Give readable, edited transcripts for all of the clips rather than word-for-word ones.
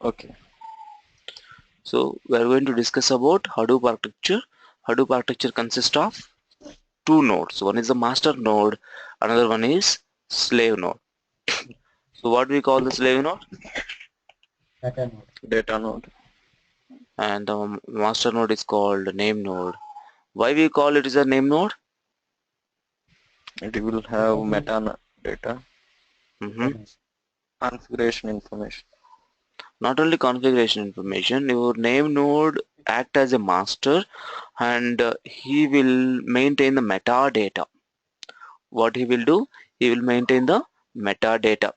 Okay. So we are going to discuss about Hadoop architecture. Hadoop architecture consists of two nodes. One is the master node, another one is slave node. So what we call the slave node? Data node. Data node. And the master node is called name node. Why we call it is a name node? It will have metadata, Mhm. configuration information. Not only configuration information, your name node act as a master, and he will maintain the metadata. What he will do? He will maintain the metadata,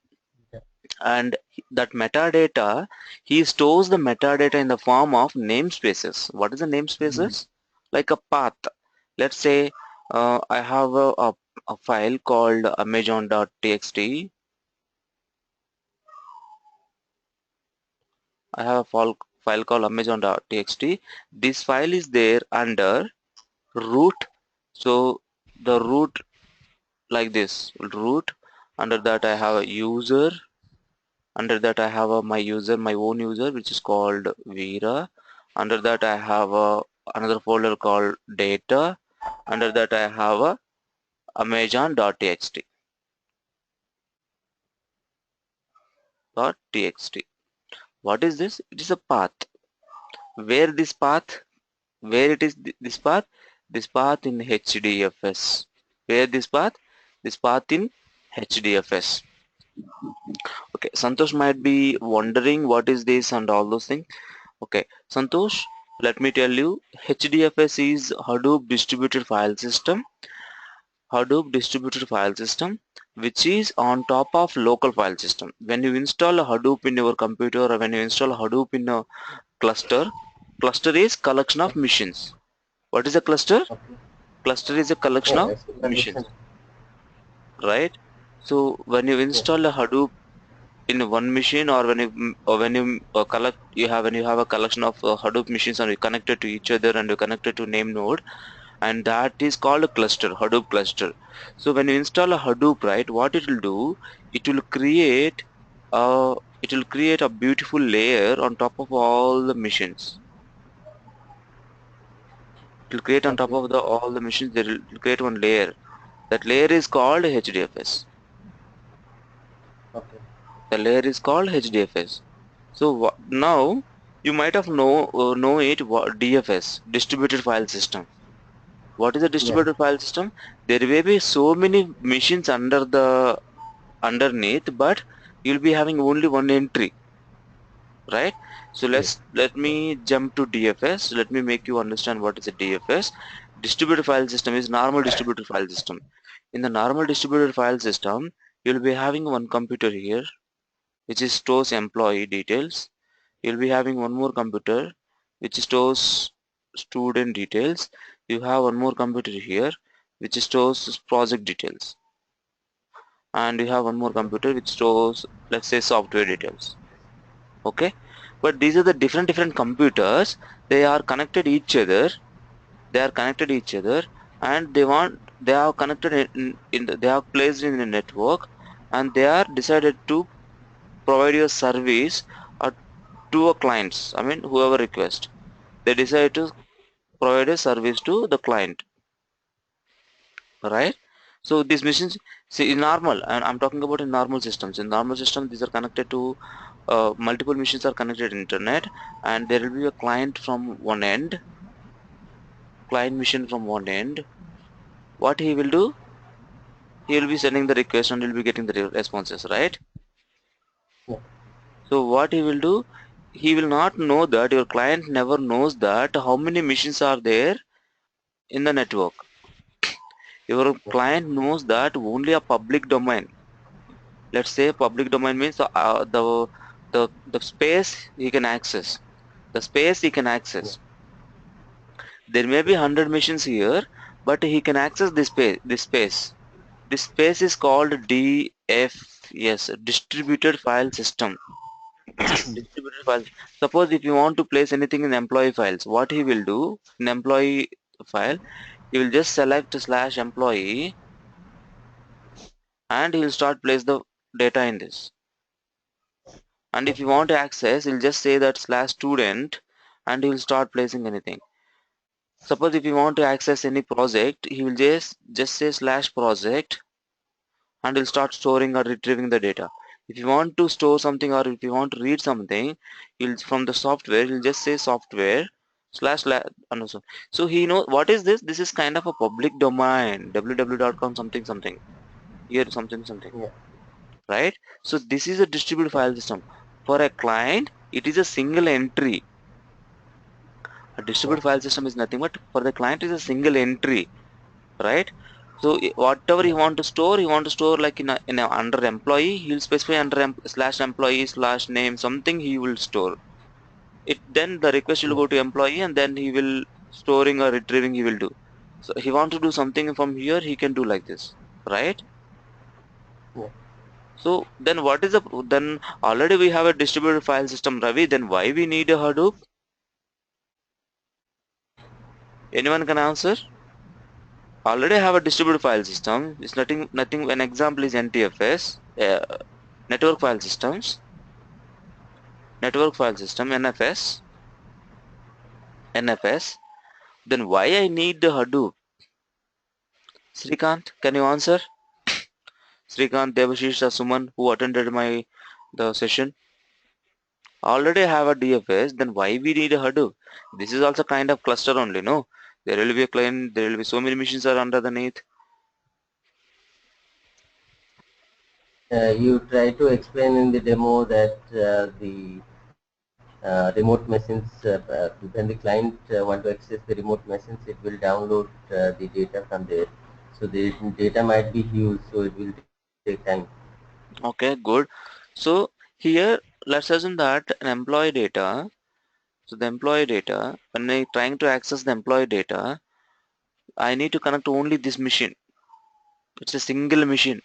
Yeah. and that metadata, he stores the metadata in the form of namespaces. What is the namespaces? Like a path. Let's say I have a file called amazon.txt. I have a file called amazon.txt. This file is there under root. So the root, like this root, under that I have a user, under that I have my user, my own user, which is called Vera. Under that I have another folder called data. Under that I have a amazon.txt. What is this? It is a path. Where this path? Where it is this path? This path in Hdfs. Where this path? This path in Hdfs. Okay, Santosh might be wondering what is this and all those things. Okay, Santosh, let me tell you, HDFS is Hadoop distributed file system. Hadoop distributed file system, which is on top of local file system. When you install a Hadoop in your computer, or when you install Hadoop in a cluster, cluster is collection of machines. What is a cluster? Okay. Cluster is a collection Oh, of I see the mission. machines, right? So when you Yeah. install a Hadoop in one machine, or when you collect, you have when you have a collection of Hadoop machines and you connected to each other and you connected to name node, and that is called a cluster, Hadoop cluster. So when you install a Hadoop, right, what it will do, it will create a beautiful layer on top of all the machines. It will create on top Okay. of the all the machines. They will create one layer. That layer is called HDFS. Okay. The layer is called HDFS. So now you might have know it, DFS, distributed file system. What is a Yes. distributed file system? There may be so many machines underneath, but you'll be having only one entry, right? So Yes. let Yes. me jump to DFS. Let me make you understand what is a DFS. Distributed file system is normal distributed file system. In the normal distributed file system, you'll be having one computer here, which is stores employee details. You'll be having one more computer which stores student details. You have one more computer here which stores project details, and you have one more Okay. computer which stores, let's say, software details. Okay, but these are the different computers. They are connected each other. They are connected each other, and they are connected they are placed in a network, and they are decided to provide your service uh, to a clients. I mean, whoever request, they decide to provide a service to the client, right? So these machines, see, in normal, and I'm talking about in normal systems. In normal system, these are connected to multiple machines are connected to internet, and there will be a client from one end, client machine from one end. What he will do? He will be sending the request and he will be getting the responses, right? Yeah. So what he will do? He will not know that your client never knows that how many machines are there in the network. Your Okay. client knows that only a public domain. Let's say public domain means the space he can access. The space he can Yeah. access. There may be 100 machines here, but he can access this space. This space is called DFS, distributed file system. Distributed file. Suppose if you want to place anything in employee files, what he will do in employee file, he will just select slash employee, and he will start place the data in this. And if you want to access, you'll just say that /student and he will start placing anything. Suppose if you want to access any project, he will just say /project and he'll start storing or retrieving the data. If you want to store something or if you want to read something, he'll from the software, he'll just say software and also. So he knows what is this? This is kind of a public domain, www.com something something. Here something something, Yeah. right? So this is a distributed file system. For a client, it is a single entry. A distributed file system is nothing but for the client is a single entry, right? So whatever you want to store like in a under employee, he'll specify under /employee /name something he will store it. Then the request will Yeah. go to employee and then he will storing or retrieving he will do. So he want to do something from here, he can do like this, right? Yeah. So then what is the then already we have a distributed file system, Ravi. Then why we need a Hadoop? Anyone can answer? Already have a distributed file system. It's nothing. An example is NTFS, network file systems, network file system, NFS. Then why I need the Hadoop? Srikant, can you answer? Srikant, Devashish, or Suman, who attended the session, already have a DFS. Then why we need a Hadoop? This is also kind of cluster only, no? There will be a client. There will be so many machines are underneath. You try to explain in the demo that the remote machines, when the client want to access the remote machines, it will download the data from there. So the data might be huge, so it will take time. Okay, good. So here, let's assume that an employee data. So the employee data, when I trying to access the employee data, I need to connect to only this machine. It's a single machine.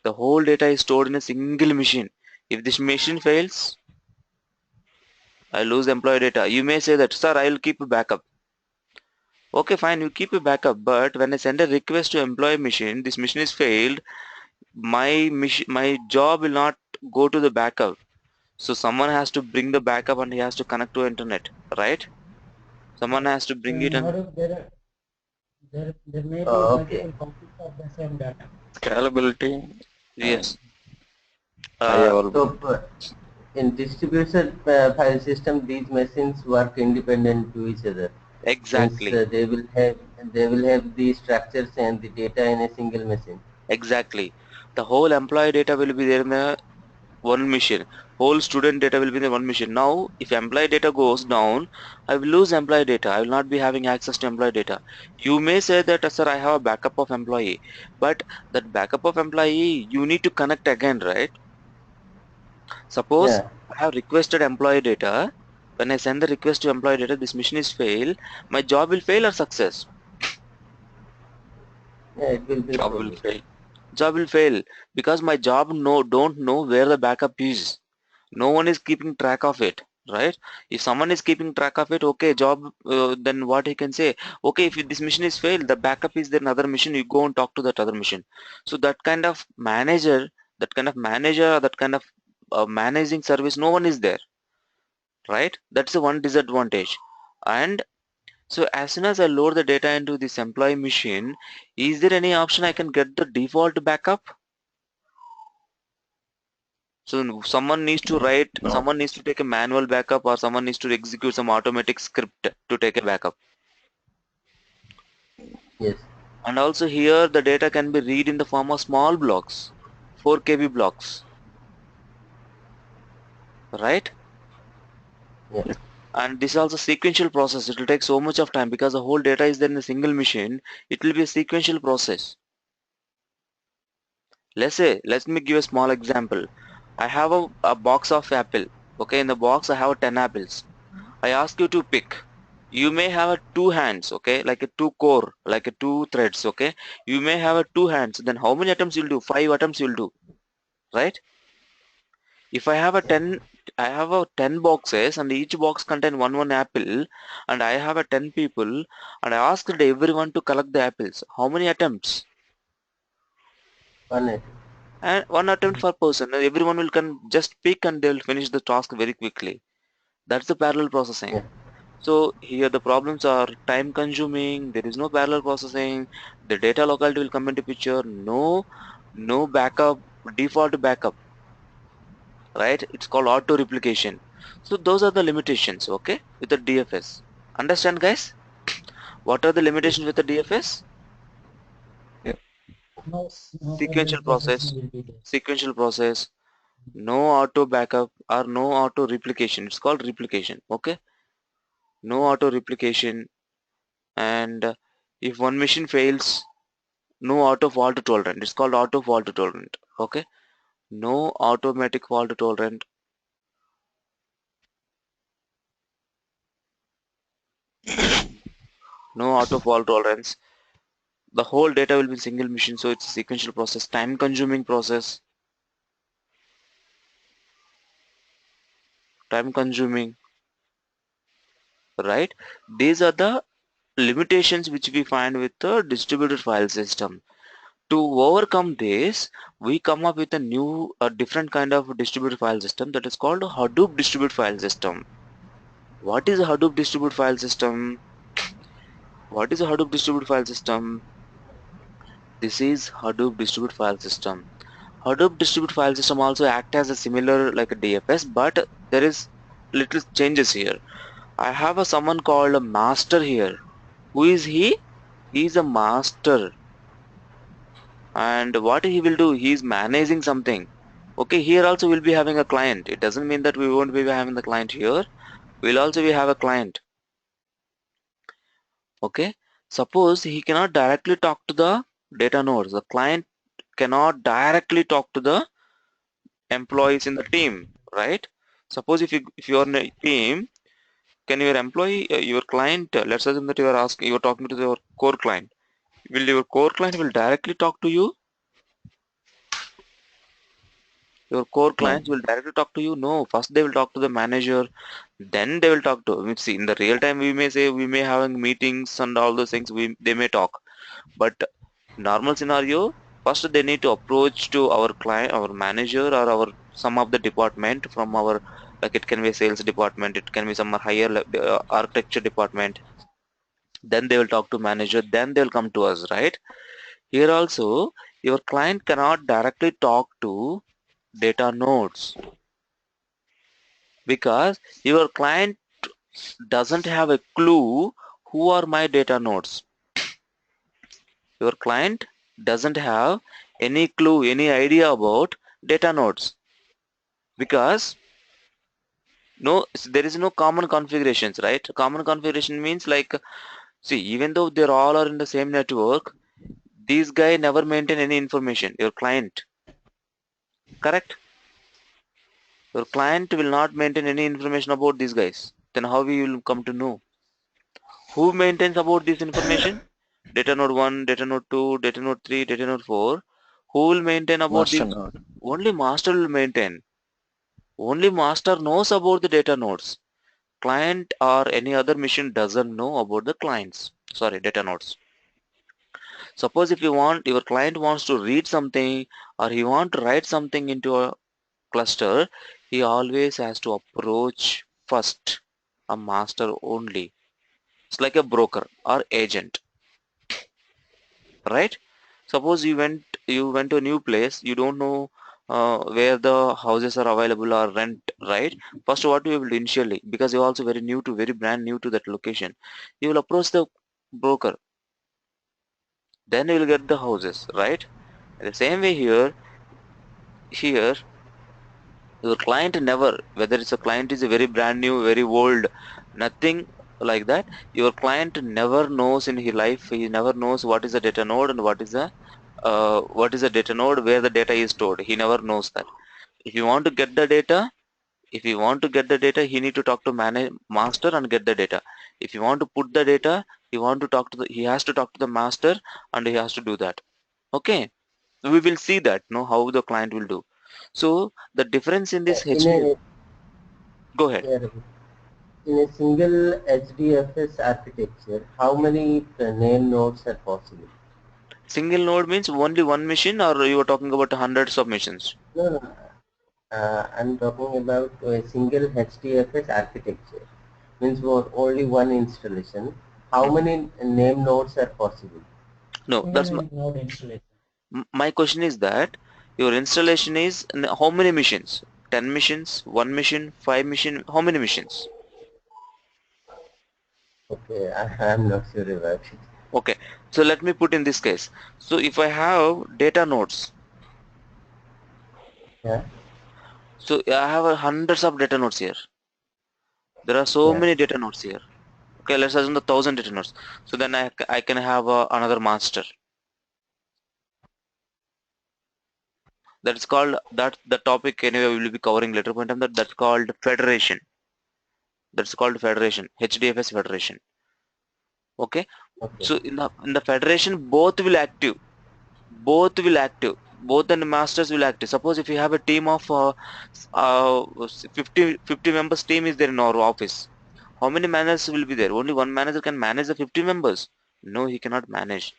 The whole data is stored in a single machine. If this machine fails, I lose employee data. You may say that, sir, I will keep a backup. Okay, fine, you keep a backup, but when I send a request to employee machine, this machine is failed, my job will not go to the backup. So someone has to bring the backup and he has to connect to internet, right? Someone Right. has to So bring it in and Hadoop, there may be Okay. multiple copies of the same data. Scalability and yes. high Uh, So availability. in distributed file system, these machines work independent to each other. Means exactly, they will have the structures and the data in a single machine. exactly. The whole employee data will be there in the one machine. Whole student data will be in the one machine. Now, if employee data goes down, I will lose employee data. I will not be having access to employee data. You may say that, sir, I have a backup of employee, but that backup of employee, you need to connect again, right? Suppose Yeah, I have requested employee data. When I send the request to employee data, this machine is fail. My job will fail or success? yeah, it will be Job will failure. fail. Job will fail because my job don't know where the backup is. No one is keeping track of it, right? If someone is keeping track of it, okay, job, then what he can say, okay, if this mission is failed, the backup is there another mission, you go and talk to that other mission. So that kind of manager, that kind of managing service, no one is there, right? That's the one disadvantage. And so as soon as I load the data into this employee machine, is there any option I can get the default backup? So No. someone needs to take a manual backup or someone needs to execute some automatic script to take a backup. Yes, And also here the data can be read in the form of small blocks, 4 KB blocks, right? yeah, And this is also sequential process. It will take so much of time because the whole data is there in a single machine. It will be a sequential process. Let me give a small example. I have a box of apple. Okay, in the box I have 10 apples. I ask you to pick. You may have a two hands, okay, like a two core, like a two threads, okay. You may have a two hands. Then how many attempts you'll do? 5 attempts you'll do, right? If I have a yeah. 10, I have a 10 boxes and each box contain one apple, and I have a 10 people, and I asked everyone to collect the apples. How many attempts? 180. and one attempt per person. Everyone will can just pick and they will finish the task very quickly. That's the parallel processing. Yeah. So here the problems are time consuming, there is no parallel processing, the data locality will come into picture, no backup, default backup, right? It's called auto replication. So those are the limitations, okay, with the DFS. Understand, guys? What are the limitations with the DFS? Yeah. No parallel Sequential process, processing will be there. sequential process, no auto backup or no auto replication. It's called replication, okay? No auto replication, and if one machine fails, no auto fault tolerant. It's called auto fault tolerant, okay? No automatic fault tolerant. No auto fault tolerance. The whole data will be in single machine, so it's a sequential process, time consuming process, time consuming, right? These are the limitations which we find with the distributed file system. To overcome this, we come up with a new, different kind of distributed file system that is called Hadoop distributed file system. What is a Hadoop distributed file system? What is a Hadoop distributed file system? This is Hadoop distributed file system. Hadoop distributed file system also act as a similar like a DFS, but there is little changes here. I have a someone called a master here. Who is he? He is a master, and what he will do, he is managing something. Okay, here also we'll be having a client. It doesn't mean that we won't be having the client here. We'll also be have a client. Okay, suppose he cannot directly talk to the data nodes. The client cannot directly talk to the employees in the team, right? Suppose if you are in a team, can your employee, your client, let's assume that you are talking to your core client. Will your core client will directly talk to you? Your core No. clients will directly talk to you? No, first they will talk to the manager, then they will talk to. I mean, see, in the real time, we may say we may having meetings and all those things. They may talk, but normal scenario, first they need to approach to our client, our manager, or our some of the department from our, like it can be a sales department, it can be some higher architecture department. Then they will talk to manager, then they'll come to us, right? Here also, your client cannot directly talk to data nodes because your client doesn't have a clue who are my data nodes. Your client doesn't have any clue, any idea about data nodes because there is no common configurations, right? Common configuration means like, see, even though they all are in the same network, these guy never maintain any information. Your client, correct? Your client will not maintain any information about these guys. Then how we will come to know? Who maintains about this information? Data node 1, data node 2, data node 3, data node 4. Who will maintain about Master this? node. Only master will maintain. Only master knows about the data nodes. Client or any other machine doesn't know about the clients. Sorry, data nodes. Suppose if your client wants to read something or he want to write something into a cluster, he always has to approach first a master only. It's like a broker or agent, right? Suppose you went to a new place, you don't know where the houses are available or rent, right? First, what you will do initially, because you're also very brand new to that location, you will approach the broker, then you will get the houses, right? The same way here your client never, whether it's a client is a very brand new, very old, nothing like that, your client never knows in his life, he never knows what is a data node and what is a data node, where the data is stored. He never knows that. If you want to get the data, if you want to get the data, he need to talk to master and get the data. If you want to put the data, he has to talk to the master and he has to do that. Okay, we will see that, how the client will do. So the difference in this In HDF, a go ahead. yeah, Ravi. In a single HDFS architecture, how many name nodes are possible? Single node means only one machine, or you are talking about hundreds of machines? No, no. I'm talking about a single HDFS architecture. Means only one installation. How many name nodes are possible? No, that's Single node installation. my question is that your installation is how many machines? 10 machines, 1 machine, 5 machine, how many machines? Okay, I'm not sure about it. Okay, so let me put in this case. So if I have data nodes, Yeah, so I have hundreds of data nodes here. There are so yeah, many data nodes here. Okay, let's assume the 1000 data nodes. So then I can have another master. That is called, that the topic anyway we will be covering later point on that. That's called federation. That's called federation, HDFS federation. Okay, okay. so in the federation both will active. Both the masters will active. Suppose if you have a team of 50 members team is there in our office, how many managers will be there? Only one manager can manage the 50 members? No, he cannot manage.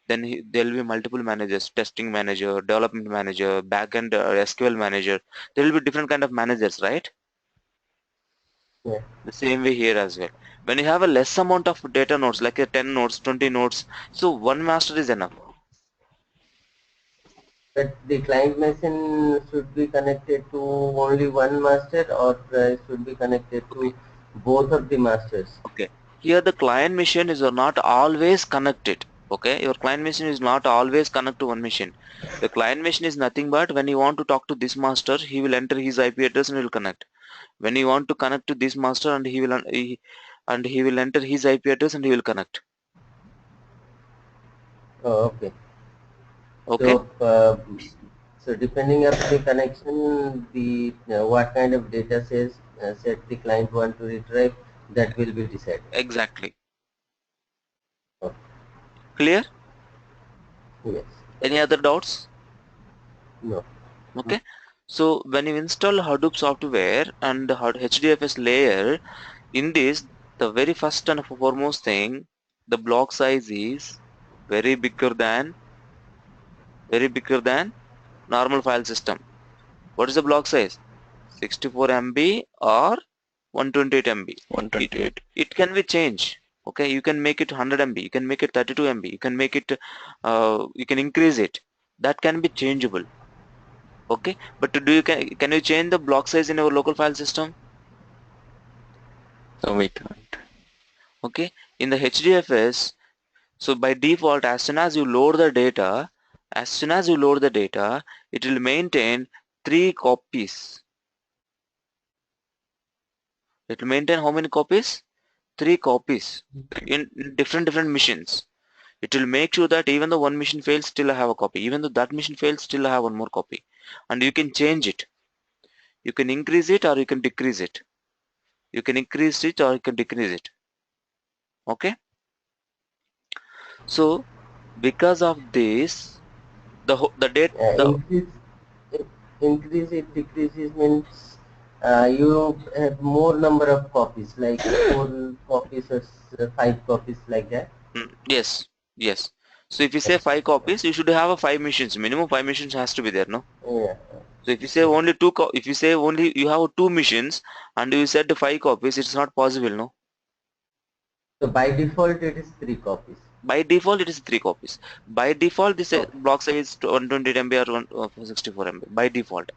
Then there will be multiple managers: testing manager, development manager, backend SQL manager. There will be different kind of managers, right? Yeah. The same way here as well. When you have a less amount of data nodes, like a 10 nodes, 20 nodes, so one master is enough. But the client machine should be connected to only one master, or should be connected Okay. to both of the masters. Okay. Here the client machine is not always connected. Okay. Your client machine is not always connected to one machine. The client machine is nothing but when you want to talk to this master, he will enter his IP address and will connect. When you want to connect to this master, and he will enter his IP address and he will connect. Oh, okay. Okay. So, so depending upon the connection, the what kind of data set the client want to retrieve, that will be decided. Exactly. Okay. Clear? Yes. Any other doubts? No. Okay. So when you install Hadoop software and the HDFS layer, in this, the very first and foremost thing, the block size is very bigger than normal file system. What is the block size? 64 MB or 128 MB. It 128. it can be changed. Okay, you can make it 100 MB, you can make it 32 MB, you can make it you can increase it. That can be changeable. Okay, but do you can you change the block size in our local file system? No, we can't. Okay, in the HDFS, so by default, as soon as you load the data, it will maintain 3 copies. It will maintain how many copies? 3 copies in different machines. It will make sure that even though one machine fails, still I have a copy. Even though that machine fails, still I have one more copy. And you can change it. You can increase it or you can decrease it. You can increase it or you can decrease it. Okay. So because of this, the date Uh, the increase, it, increase it decreases means you have more number of copies, like 4 copies or 5 copies, like that. yes, yes. So if you say 5 copies, you should have a 5 machines. Minimum 5 machines has to be there, no? Yeah. So if you say only if you say only you have 2 machines and you said 5 copies, it's not possible, no? So by default, it is 3 copies. By default, it is 3 copies. By default, this Okay. block size is 128 MB or 164 MB. By default,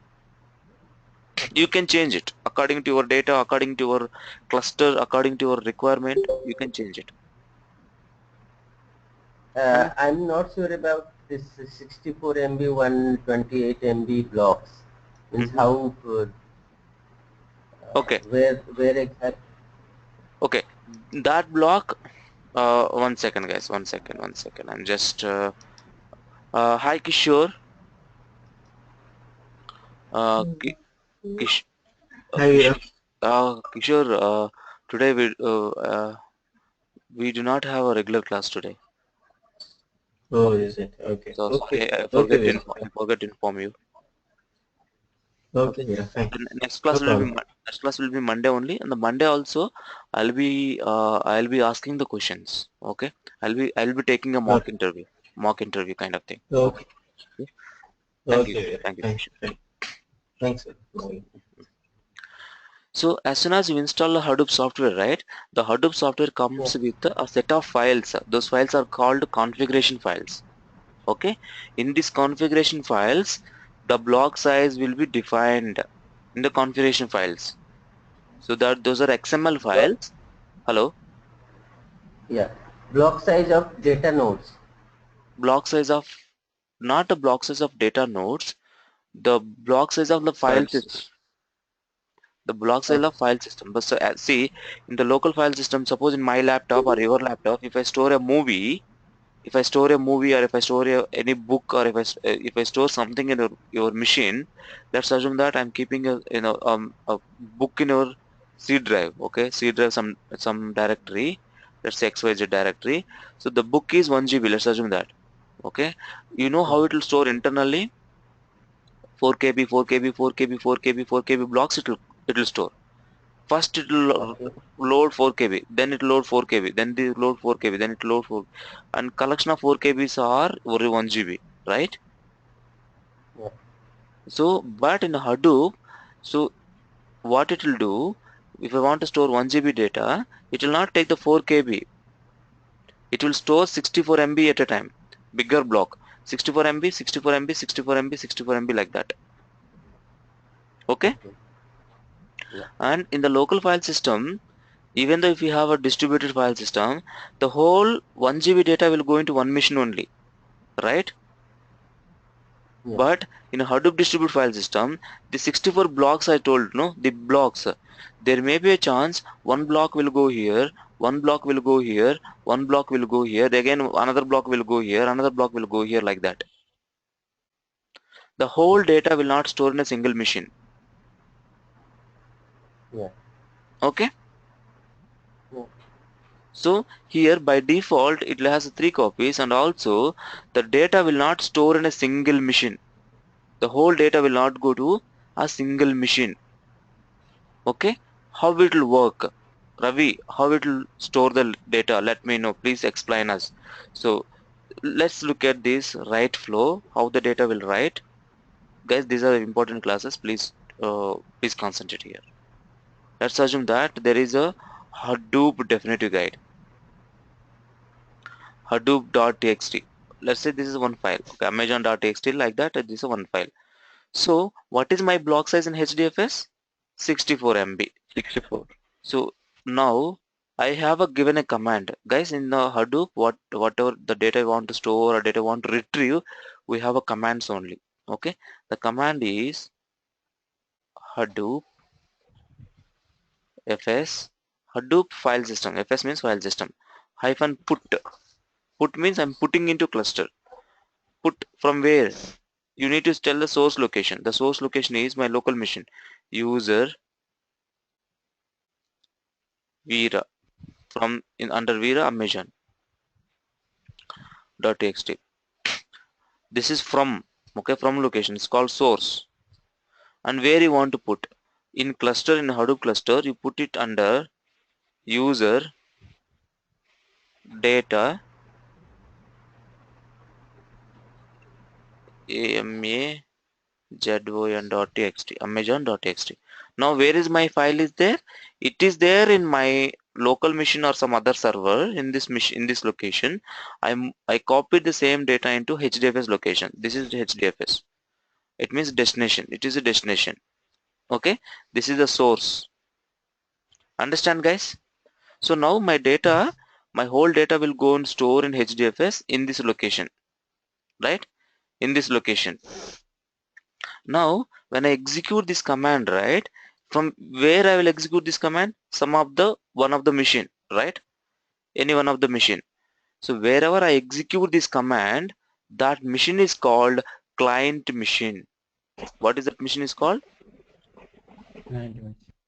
you can change it according to your data, according to your cluster, according to your requirement. You can change it. And I'm not sure about this 64 MB, 128 MB blocks. Means mhm. how, Okay, where exact? okay. That block. One second, guys. One second. I'm just. Hi, Kishore. Kish, Hi, Kishore. Today we do not have a regular class today. oh, is it? Okay. So Okay. sorry, Okay, Vinod. I forgot to inform you. Okay, Okay. yeah, fine. The No problem. next class will be Monday only, and the Monday also I'll be asking the questions. Okay. I'll be taking a mock Okay. interview. mock interview kind of thing. Okay. Thank you. Okay. Thank you. Thanks. Thanks, sir. So as soon as you install the Hadoop software, right, the Hadoop software comes with a set of files. Those files are called configuration files. Okay, in these configuration files, the block size will be defined in the configuration files. So that those are XML Block, files. Hello, yeah. Block size of data nodes. block size of not a block size of data nodes, the block size of the file system. Files. The block size Okay. of file system. But so see, in the local file system, suppose in my laptop or your laptop, if I store a movie, or if I store any book, or if I store something in your machine, let's assume that I'm keeping a book in your C drive. Okay, C drive, some directory, let's say XYZ directory. So the book is 1 GB. Let's assume that. Okay, you know how it will store internally? 4 KB, 4 KB, 4 KB, 4 KB, 4 KB blocks. It will store. First it will Okay. load 4 KB, then it load 4 KB, then it load 4 KB, then it load 4, and collection of 4 KBs are only 1 GB, right? Yeah. So, but in Hadoop, so what it will do, if I want to store 1 GB data, it will not take the 4 KB. It will store 64 MB at a time, bigger block, 64 MB, 64 MB, 64 MB, 64 MB like that. Okay? Okay. Yeah. And in the local file system, even though if you have a distributed file system, the whole 1 GB data will go into one machine only, right? Yeah. But in a Hadoop distributed file system, the 64 blocks I told, no, the blocks, there may be a chance one block will go here, one block will go here, one block will go here, again another block will go here, another block will go here, like that. The whole data will not store in a single machine. Yeah. Okay? Yeah. So here by default it has 3 copies, and also the data will not store in a single machine. The whole data will not go to a single machine. Okay, how it will work? Ravi, how it will store the data? Let me know. Please explain us. So let's look at this write flow, how the data will write. Guys, these are important classes. Please concentrate here. Let's assume that there is a Hadoop definitive guide. Hadoop.txt. Let's say this is one file. Okay, Amazon.txt, like that. This is one file. So what is my block size in HDFS? 64 MB. 64. So now I have given a command. Guys, in the Hadoop, whatever the data you want to store or data you want to retrieve, we have a commands only. Okay. The command is Hadoop fs Hadoop file system. Fs means file system. Hyphen put. Put means I'm putting into cluster. Put from where? You need to tell the source location. The source location is my local machine. User Vera, from in under Vera Amazon .txt. This is from, okay, from location. It's called source. And where you want to put in cluster, in Hadoop cluster, you put it under user data amazon.txt, amazon.txt. Now where is my file is there? It is there in my local machine or some other server in this machine, in this location. I copied the same data into HDFS location. This is HDFS. It means destination. It is a destination. Okay, this is the source. Understand, guys? So now my data, my whole data will go and store in HDFS in this location, right? In this location. Now when I execute this command, right, from where I will execute this command? One of the machine, right? Any one of the machine. So wherever I execute this command, that machine is called client machine. What is that machine is called?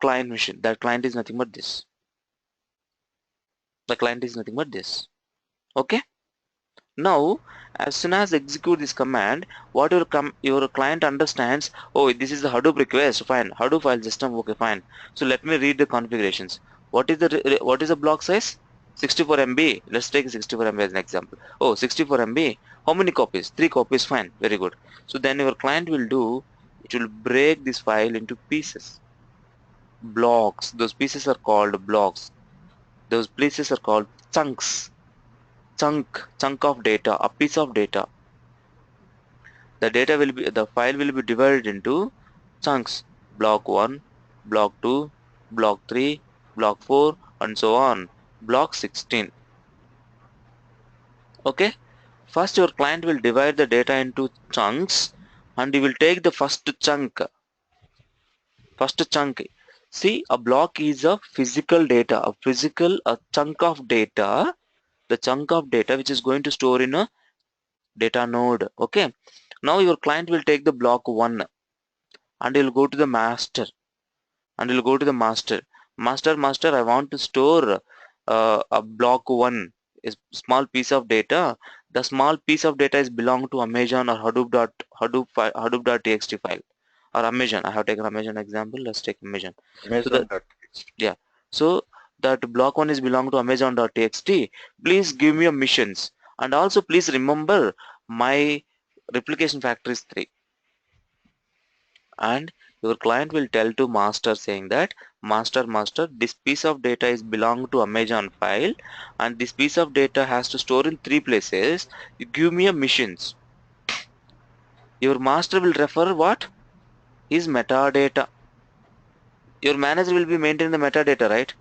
Client machine. That client is nothing but this. The client is nothing but this. Okay. Now as soon as execute this command, what your client understands, oh, this is the Hadoop request, fine, Hadoop file system, okay, fine. So let me read the configurations. What is the block size? 64 MB. Let's take 64 MB as an example. Oh, 64 MB. How many copies? 3 copies, fine, very good. So then your client will do, it will break this file into pieces, blocks. Those pieces are called blocks. Those pieces are called chunks. Chunk of data, a piece of data. The file will be divided into chunks. Block 1, block 2, block 3, block 4, and so on. Block 16. Okay. First your client will divide the data into chunks and he will take the first chunk. See, a block is a physical data, a chunk of data, the chunk of data which is going to store in a data node. Okay. Now your client will take the block 1 and he'll go to the master master, I want to store a block 1 is small piece of data. The small piece of data is belong to Amazon or Hadoop.txt file, or Amazon. I have taken Amazon example. Let's take Amazon. So that, Amazon.txt. yeah, so that block 1 is belong to Amazon.txt. Please give me a missions, and also please remember my replication factor is 3. And your client will tell to master saying that master, this piece of data is belong to Amazon file and this piece of data has to store in 3 places. You give me a missions. Your master will refer what? His metadata. Your manager will be maintaining the metadata, right?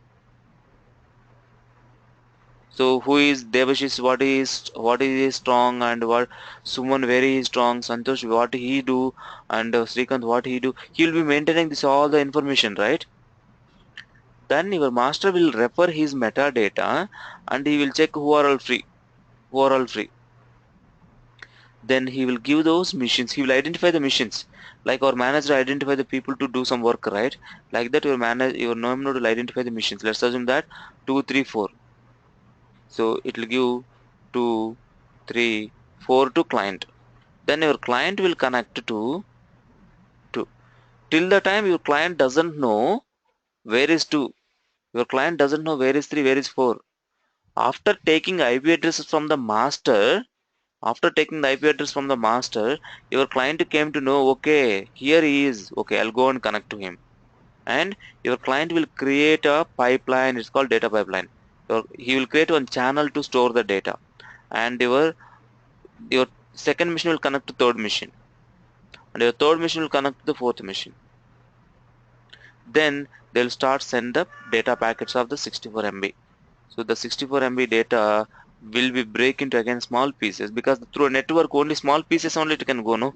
So who is Devashish, what is strong, and what Suman very strong, Santosh what he do, and Srikanth what he do. He will be maintaining this all the information, right? Then your master will refer his metadata and he will check who are all free. Then he will give those missions. He will identify the missions. Like our manager identify the people to do some work, right? Like that your node will identify the missions. Let's assume that 2, 3, 4. So it will give 2, 3, 4 to client. Then your client will connect to 2. Till the time your client doesn't know where is 2. Your client doesn't know where is 3, where is 4. After taking IP addresses from the master, your client came to know, okay, here he is. Okay, I'll go and connect to him. And your client will create a pipeline. It's called data pipeline. He will create one channel to store the data. And your second machine will connect to third machine. And your third machine will connect to the fourth machine. Then they'll start send the data packets of the 64 MB. So the 64 MB data will be break into again small pieces, because through a network only small pieces only it can go, no?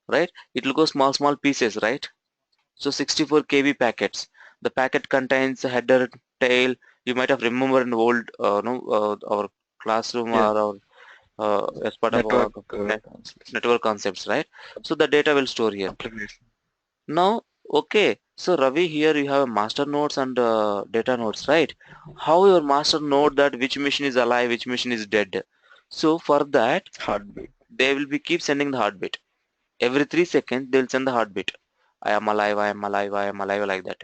Right? It will go small pieces, right? So 64 KB packets. The packet contains a header, tail. You might have remembered in old, our classroom Yeah. or our, as part of our Network concepts. network concepts, right? So the data will store here. Application. Now, okay, so Ravi, here you have master nodes and data nodes, right? How your master node that which machine is alive, which machine is dead? So for that, Heartbeat. they will be keep sending the heartbeat. Every 3 seconds, they'll send the heartbeat. I am alive, I am alive, I am alive, like that.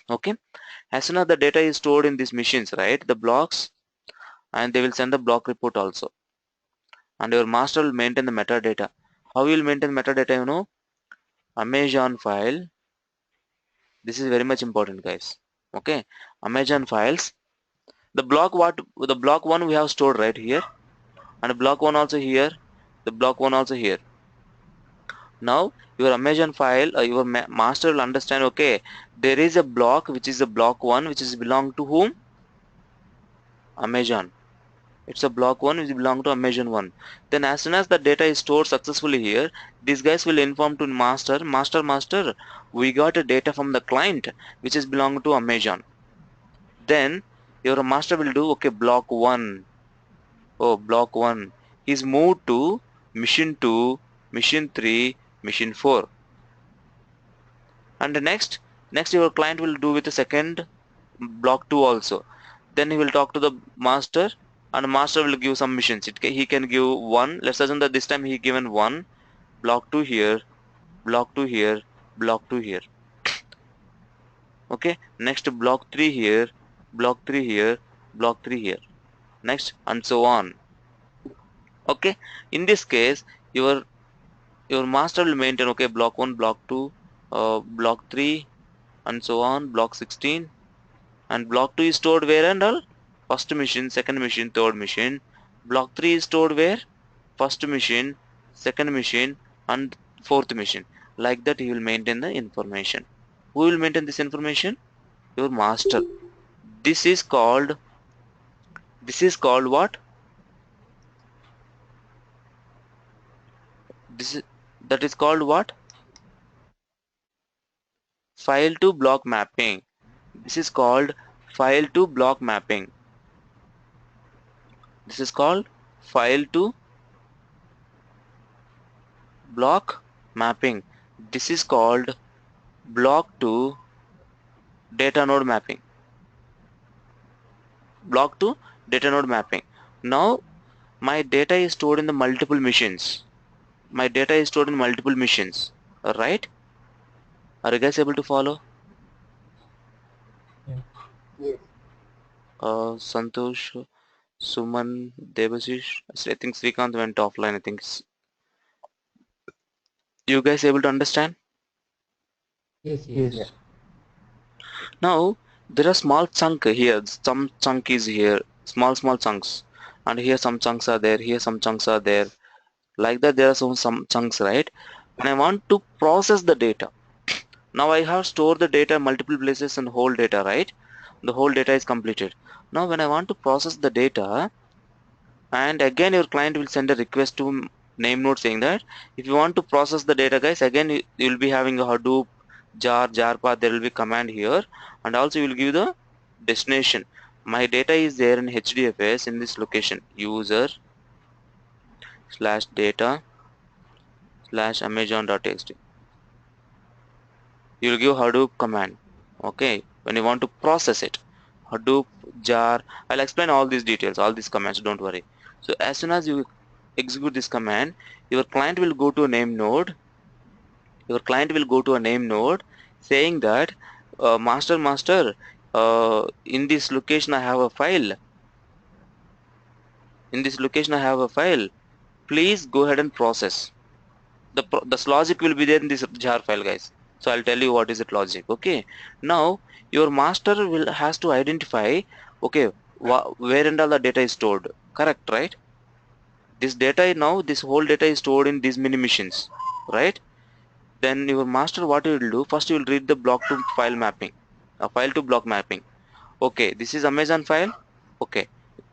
Okay. As soon as the data is stored in these machines, right? The blocks, and they will send the block report also. And your master will maintain the metadata. How will maintain metadata, you know? Amazon file. This is very much important, guys. Okay. Amazon files. The block 1 we have stored right here. And block 1 also here. The block 1 also here. Now your Amazon file, your master will understand, okay, there is a block which is a block 1 which is belong to whom? Amazon. It's a block 1 which belong to Amazon 1. Then as soon as the data is stored successfully here, these guys will inform to master, we got a data from the client which is belong to Amazon. Then your master will do, okay, block 1. Oh, block 1 is moved to mission 2, mission 3, mission 4. And the next your client will do with the second block 2 also. Then he will talk to the master, and master will give some missions. He can give 1. Let's assume that this time he given 1, block 2 here, block 2 here, block 2 here. Okay, next block 3 here, block 3 here, block 3 here. next, and so on. Okay, in this case your master will maintain, okay, block 1, block 2, block 3, and so on, block 16, and block 2 is stored where and all? First machine, second machine, third machine. Block 3 is stored where? First machine, second machine, and fourth machine. Like that he will maintain the information. Who will maintain this information? Your master. This is called what? This is that is called what? File to block mapping. This is called file to block mapping. This is called file to block mapping. This is called block to data node mapping. Block to data node mapping. Now my data is stored in the multiple machines. My data is stored in multiple machines. Right? Are you guys able to follow? Yeah. Yes. Santosh, Suman, Devasish. I think Srikanth went offline. I think you guys able to understand? Yes. Yes. Yeah. Now there are small chunk here. Some chunk is here. Small chunks. And here some chunks are there. Here some chunks are there. Like that there are some chunks, right? When I want to process the data. Now I have stored the data in multiple places and whole data, right? The whole data is completed. Now when I want to process the data, and again your client will send a request to name node saying that if you want to process the data, guys, again you will be having a Hadoop, jar path, there will be command here, and also you will give the destination. My data is there in HDFS in this location, user slash data slash amazon.txt. You will give Hadoop command. Okay, when you want to process it, Hadoop, jar, I'll explain all these details, all these commands, don't worry. So as soon as you execute this command, your client will go to a name node. Your client will go to a name node saying that master, in this location I have a file. In this location I have a file. Please go ahead and process. This logic will be there in this jar file, guys. So I'll tell you what is that logic. Okay. Now your master will has to identify, okay, where and all the data is stored. Correct, right? This data now, this whole data is stored in these many machines, right? Then your master, what you will do, first you will read the block to file mapping, a file to block mapping. Okay, this is Amazon file. Okay,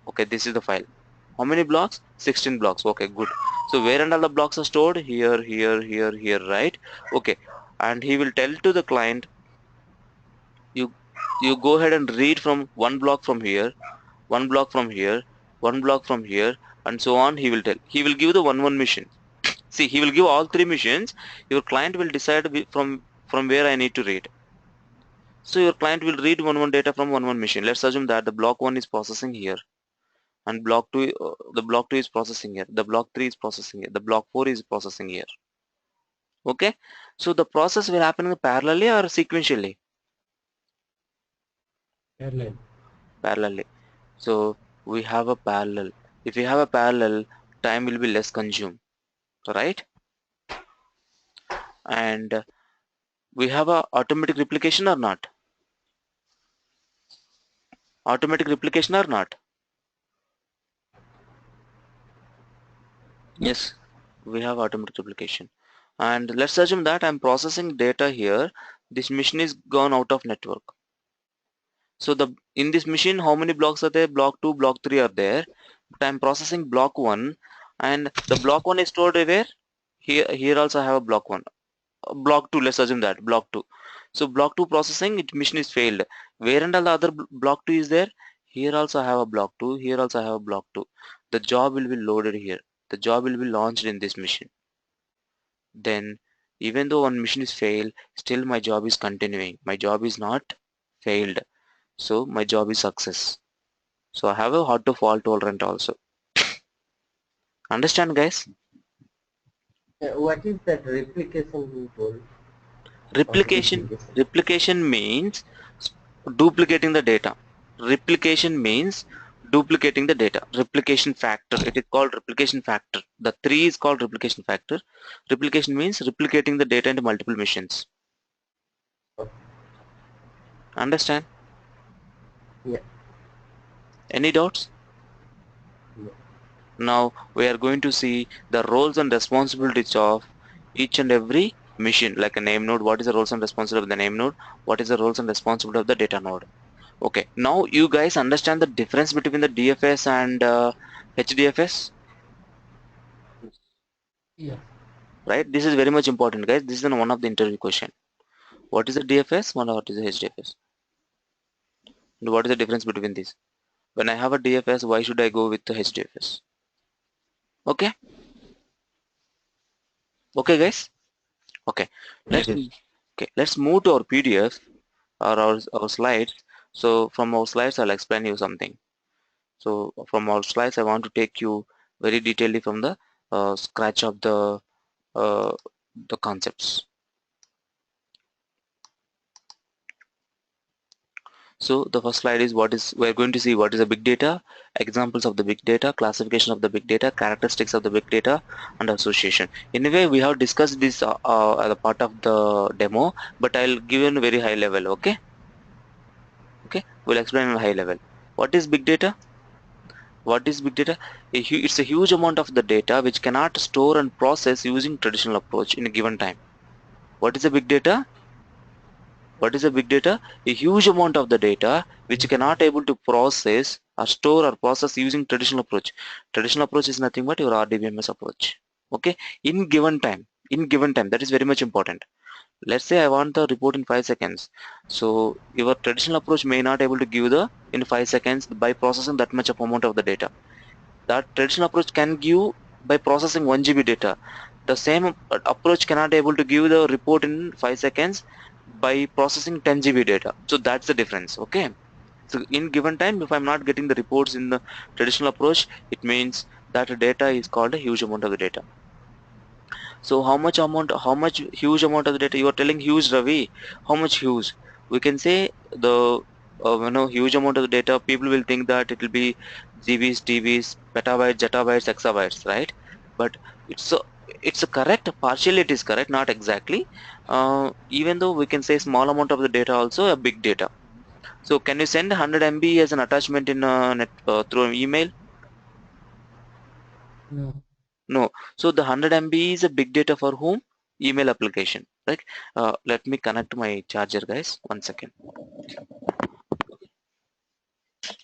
okay, this is the file. How many blocks? 16 blocks. Okay, good. So where and all the blocks are stored? Here, right? Okay, and he will tell to the client, you you go ahead and read from one block from here, one block from here, one block from here, and so on. He will tell. He will give the one mission. See, he will give all three missions. Your client will decide from where I need to read. So your client will read one data from one machine. Let's assume that the block 1 is processing here, and block 2, the block 2 is processing here, the block 3 is processing here, the block 4 is processing here. Okay, so the process will happen parallelly or sequentially? Parallel. Parallelly. So we have a parallel. If we have a parallel, time will be less consumed, right? And we have a automatic replication or not? Automatic replication or not? Yes, we have automatic replication. And let's assume that I'm processing data here. This machine is gone out of network. So in this machine, how many blocks are there? Block 2, block 3 are there. But I'm processing block 1, and the block 1 is stored where? Here also I have a block 1. Block 2, let's assume that block 2. So block 2 processing, it mission is failed. Where and all the other block 2 is there? Here also I have a block 2. Here also I have a block 2. The job will be loaded here. The job will be launched in this mission. Then even though one mission is failed, still my job is continuing. My job is not failed. So my job is success. So I have a hot to fault tolerant also. Understand, guys? What is that replication tool? Replication means duplicating the data. Replication means duplicating the data. Replication factor, it is called replication factor. The 3 is called replication factor. Replication means replicating the data into multiple machines. Understand? Yeah. Any doubts? No. Now we are going to see the roles and responsibilities of each and every machine, like a name node. What is the roles and responsibility of the name node? What is the roles and responsibility of the data node? Okay, now you guys understand the difference between the DFS and HDFS, Yes. right? This is very much important, guys. This is one of the interview question. What is the DFS? What is the HDFS? And what is the difference between these? When I have a DFS, why should I go with the HDFS? Okay, okay, guys. Okay, let's Yes. let's move to our PDF or our slides. So from our slides, I'll explain you something. So from our slides, I want to take you very detailedly from the scratch of the concepts. So the first slide is we're going to see what is a big data, examples of the big data, classification of the big data, characteristics of the big data, and association. Anyway, we have discussed this as a part of the demo, but I'll give you a very high level. Okay, we'll explain on a high level. What is big data? What is big data? It's a huge amount of the data which cannot store and process using traditional approach in a given time. What is a big data? What is a big data? A huge amount of the data which you cannot able to process or store or process using traditional approach. Traditional approach is nothing but your RDBMS approach. Okay, in given time. That is very much important. Let's say I want the report in 5 seconds. So your traditional approach may not able to give the in 5 seconds by processing that much of amount of the data. That traditional approach can give by processing 1 GB data. The same approach cannot able to give the report in 5 seconds by processing 10 GB data. So that's the difference. Okay, so in given time, if I'm not getting the reports in the traditional approach, it means that data is called a huge amount of the data. So how much huge amount of the data? You are telling huge, Ravi. How much huge? We can say the huge amount of the data. People will think that it will be GBs, TBs, petabytes, zettabytes, exabytes, right? But it's a it's a correct. Partially it is correct, not exactly. Even though we can say small amount of the data also a big data. So can you send 100 MB as an attachment in through an email? No. No. So the 100 MB is a big data for whom? Email application. Right? Let me connect my charger, guys. 1 second.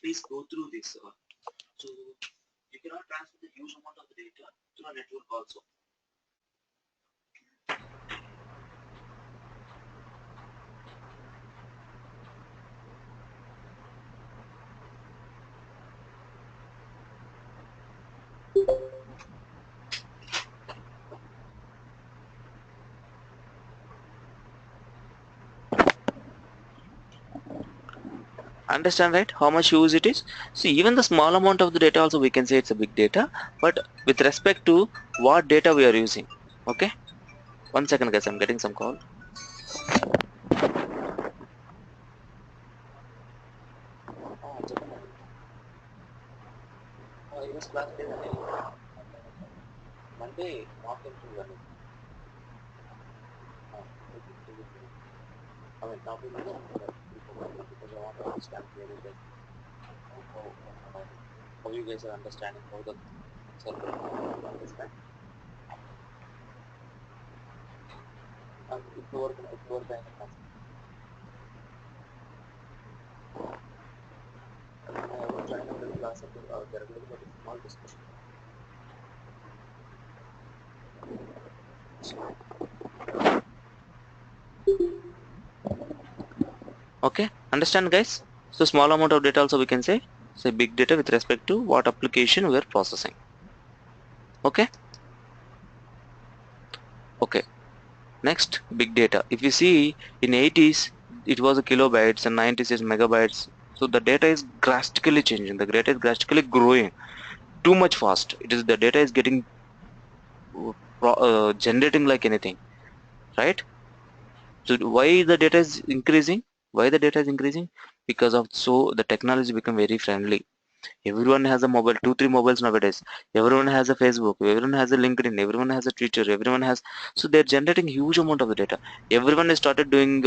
Please go through this. So you cannot transfer the huge amount of the data to a network also. Understand, right? How much huge it is? See, even the small amount of the data also we can say it's a big data, but with respect to what data we are using. Okay, 1 second, guys. I'm getting some call. Monday, not into I mean, now we know because I want to understand clearly that how you guys are understanding how the things are going to understand. And if you are kind of I will join a little class of there will be a small discussion. Okay, understand, guys? So small amount of data also we can say big data with respect to what application we are processing. Okay. Okay. Next, big data. If you see in 80s it was a kilobytes and 90s is megabytes. So the data is drastically changing. The data is drastically growing too much fast. The data is getting generating like anything, right? So why the data is increasing? Why the data is increasing? Because of the technology become very friendly. Everyone has a mobile, 2 3 mobiles nowadays. Everyone has a Facebook, everyone has a LinkedIn, everyone has a Twitter, everyone has, so they're generating huge amount of the data. Everyone has started doing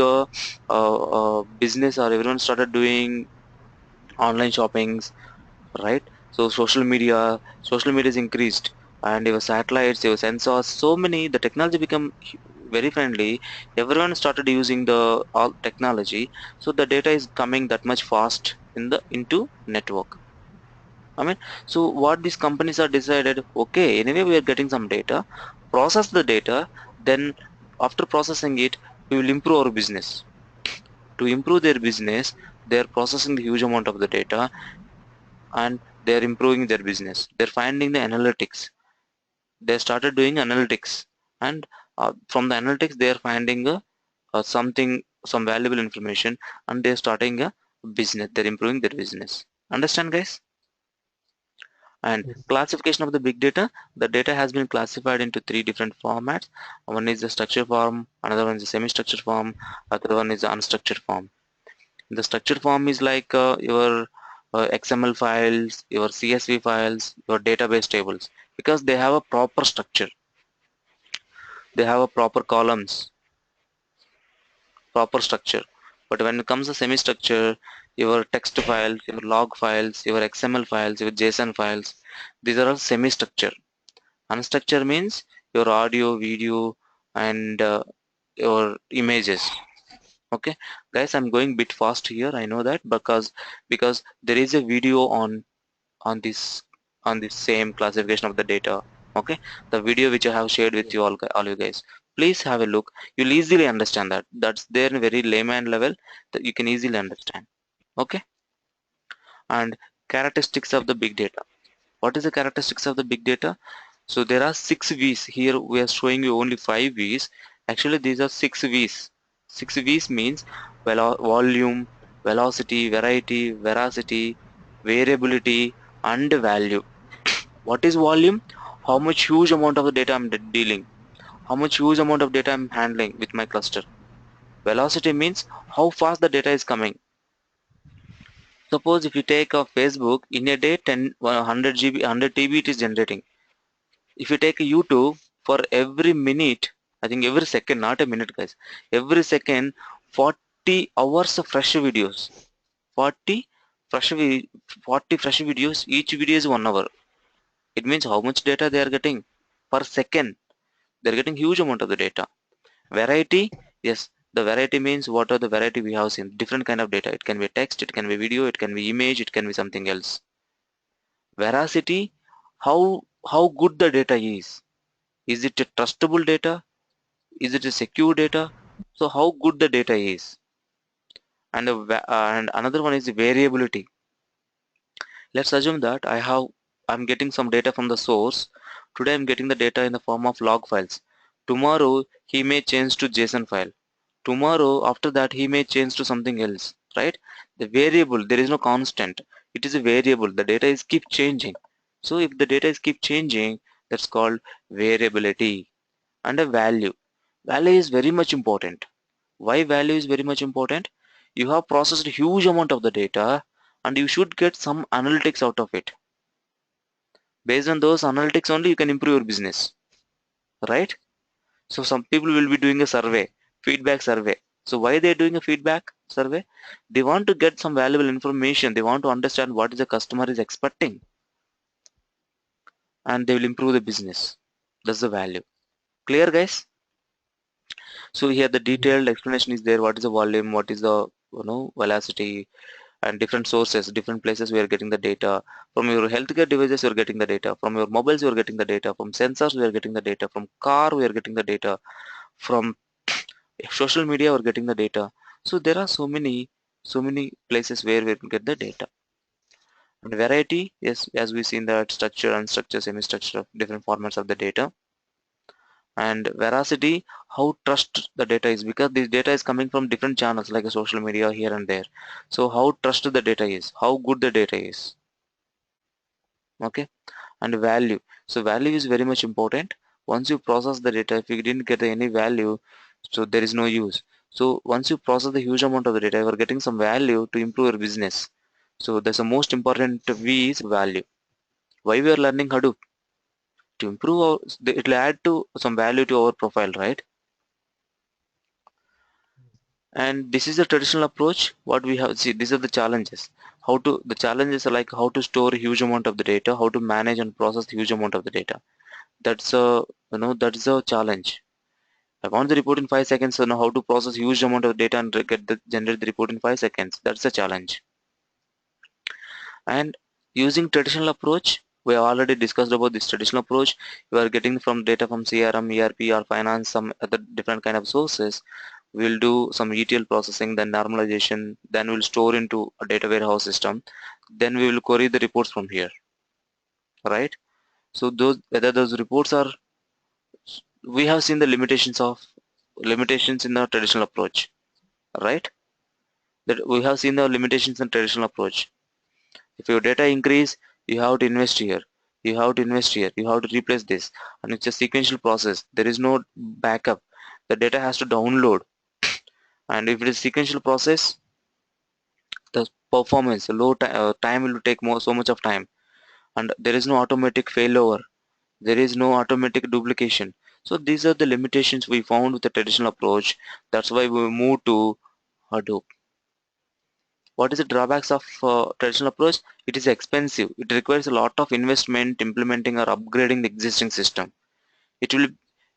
business, or everyone started doing online shoppings, right? So social media is increased, and your satellites, your sensors, so many, the technology become very friendly. Everyone started using the all technology, so the data is coming that much fast in the into network. I mean, so what these companies are decided, okay, anyway we are getting some data, process the data, then after processing it, we will improve our business. To improve their business, they are processing the huge amount of the data, and they are improving their business. They're finding the analytics. They started doing analytics, and from the analytics they are finding some valuable information, and they're starting a business. They're improving their business. Understand, guys? And Yes. classification of the big data. The data has been classified into 3 different formats. One is the structured form, another one is the semi-structured form, other one is the unstructured form. The structured form is like your XML files, your CSV files, your database tables, because they have a proper structure. They have a proper columns, proper structure. But when it comes to semi-structure, your text files, your log files, your XML files, your JSON files, these are all semi-structure. Unstructured means your audio, video, and your images. Okay, guys, I'm going bit fast here. I know that, because there is a video on this on this same classification of the data. Okay, the video which I have shared with Yes. you all you guys. Please have a look. You'll easily understand that. That's there in a very layman level that you can easily understand. Okay, and characteristics of the big data. What is the characteristics of the big data? So there are 6 V's. Here we are showing you only 5 V's. Actually, these are 6 V's. 6 V's means volume, velocity, variety, veracity, variability, and value. What is volume? How much huge amount of the data I'm dealing. How much huge amount of data I'm handling with my cluster. Velocity means how fast the data is coming. Suppose if you take a Facebook, in a day 100 GB, 100 TB it is generating. If you take a YouTube, for every minute, I think every second, not a minute guys, every second 40 hours of fresh videos. 40 fresh 40 fresh videos, each video is 1 hour. It means how much data they are getting per second. They're getting huge amount of the data. Variety, yes, the variety means what are the variety we have seen, different kind of data. It can be text, it can be video, it can be image, it can be something else. Veracity, how good the data is. Is it a trustable data? Is it a secure data? So how good the data is. And and another one is the variability. Let's assume that I'm getting some data from the source. Today I'm getting the data in the form of log files. Tomorrow he may change to JSON file. Tomorrow after that he may change to something else, right? The variable, there is no constant. It is a variable. The data is keep changing. So if the data is keep changing, that's called variability. And a value. Value is very much important. Why value is very much important? You have processed a huge amount of the data, and you should get some analytics out of it. Based on those analytics only you can improve your business, right? So some people will be doing a survey, feedback survey. So why they're doing a feedback survey? They want to get some valuable information. They want to understand what is the customer is expecting, and they will improve the business. That's the value. Clear, guys? So here the Yes. detailed explanation is there. What is the volume? What is the velocity? And different sources, different places we are getting the data. From your healthcare devices you are getting the data, from your mobiles you are getting the data, from sensors we are getting the data, from car we are getting the data, from social media we are getting the data. So there are so many places where we can get the data. And variety, yes, as we seen that structure, unstructured, semi-structure, different formats of the data. And veracity, how trust the data is, because this data is coming from different channels like a social media here and there. So how trusted the data is, how good the data is. Okay. And value, so value is very much important. Once you process the data, if you didn't get any value, so there is no use. So once you process the huge amount of the data, you are getting some value to improve your business. So there's the most important V is value. Why we are learning Hadoop? To improve our, it will add to some value to our profile, right? And this is the traditional approach. What we have, see, these are the challenges. The challenges are like how to store a huge amount of the data, how to manage and process the huge amount of the data. That's a, that's a challenge. I want the report in 5 seconds, so know how to process huge amount of data and generate the report in 5 seconds. That's the challenge. And using traditional approach, we have already discussed about this traditional approach. You are getting from data from CRM, ERP or finance, some other different kind of sources. We'll do some ETL processing, then normalization, then we'll store into a data warehouse system. Then we will query the reports from here, right? So whether those reports are, we have seen the limitations in the traditional approach, right? That we have seen the limitations in traditional approach. If your data increase, you have to invest here. You have to invest here. You have to replace this. And it's a sequential process. There is no backup. The data has to download. And if it is sequential process, the performance, time will take so much of time. And there is no automatic failover. There is no automatic duplication. So these are the limitations we found with the traditional approach. That's why we moved to Hadoop. What is the drawbacks of traditional approach? It is expensive. It requires a lot of investment implementing or upgrading the existing system. It will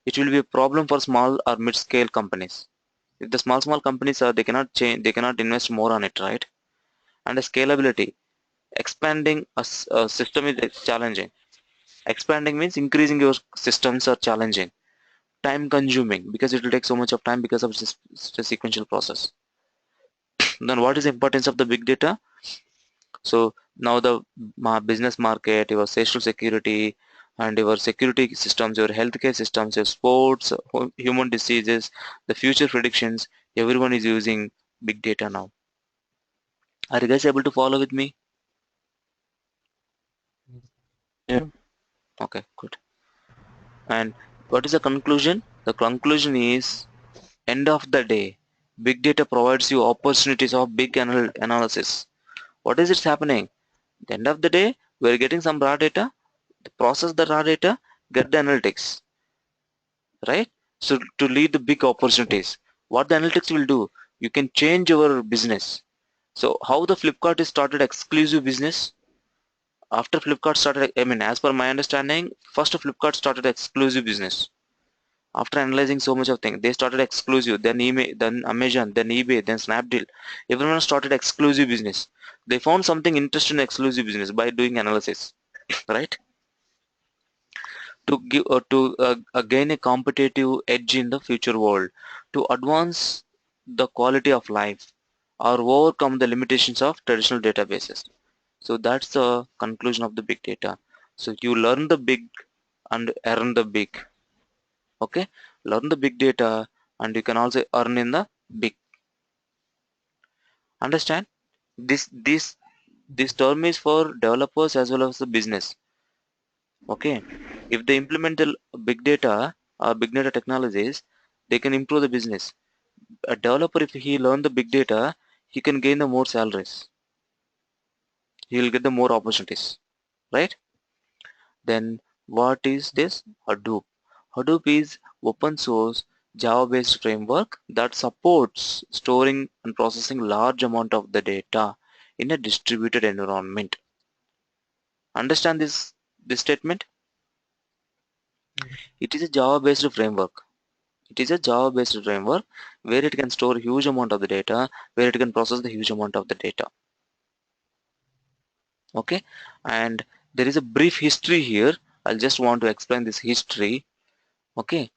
it will be a problem for small or mid-scale companies. If the small companies are, they cannot change, they cannot invest more on it, right? And the scalability, expanding a system is challenging. Expanding means increasing your systems are challenging. Time consuming because it will take so much of time because of this sequential process. Then what is the importance of the big data? So now the business market, your social security, and your security systems, your healthcare systems, your sports, human diseases, the future predictions, everyone is using big data now. Are you guys able to follow with me? Yeah. Okay, good. And what is the conclusion? The conclusion is, end of the day, big data provides you opportunities of big analysis. What is it happening? At the end of the day, we're getting some raw data, process the raw data, get the analytics, right? So to lead the big opportunities, what the analytics will do, you can change your business. So how the Flipkart is started exclusive business? After Flipkart started, I mean, as per my understanding, first Flipkart started exclusive business. After analyzing so much of things, they started exclusive, then email, then Amazon, then eBay, then Snapdeal. Everyone started exclusive business. They found something interesting in exclusive business by doing analysis, right? To give to gain a competitive edge in the future world, to advance the quality of life, or overcome the limitations of traditional databases. So that's the conclusion of the big data. So you learn the big and earn the big. Okay, learn the big data and you can also earn in the big. Understand? This term is for developers as well as the business. Okay, if they implement the big data or big data technologies, they can improve the business. A developer, if he learn the big data, he can gain the more salaries. He will get the more opportunities, right? Then what is this? Hadoop. Hadoop is open source Java-based framework that supports storing and processing large amount of the data in a distributed environment. Understand this statement? It is a Java-based framework. It is a Java-based framework where it can store huge amount of the data, where it can process the huge amount of the data. Okay, and there is a brief history here. I'll just want to explain this history. Okay,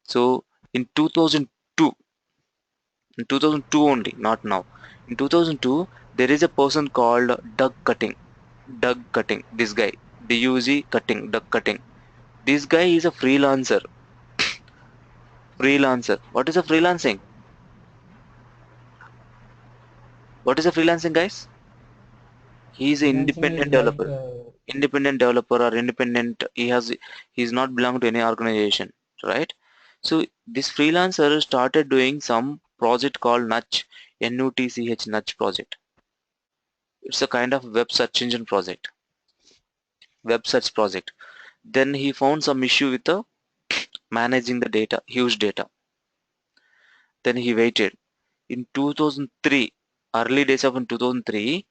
so in 2002, in 2002 only, not now. In 2002, there is a person called Doug Cutting. Doug Cutting, this guy, DUG Cutting, Doug Cutting. This guy is a freelancer. Freelancer. What is a freelancing? What is a freelancing, guys? He is an Freelancing is independent like developer. Independent developer or independent. He's not belong to any organization, right? So this freelancer started doing some project called Nutch, Nutch, Nutch project. It's a kind of web search engine project, web search project. Then he found some issue with the managing the data, huge data. Then he waited. In 2003, early days of in 2003,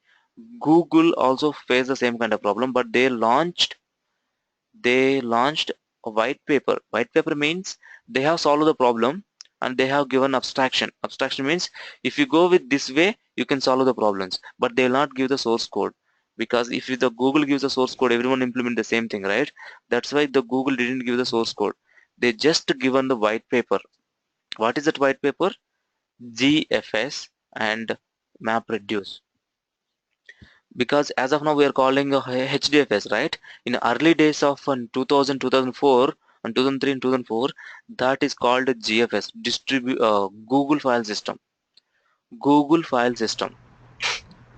Google also faced the same kind of problem, but they launched a white paper. White paper means they have solved the problem and they have given abstraction. Abstraction means if you go with this way, you can solve the problems, but they will not give the source code, because if the Google gives the source code, everyone implement the same thing, right? That's why the Google didn't give the source code. They just given the white paper. What is that white paper? GFS and MapReduce. Because as of now we are calling HDFS, right? In early days of 2000, 2004 and 2003 and 2004, that is called GFS, Google File System. Google File System.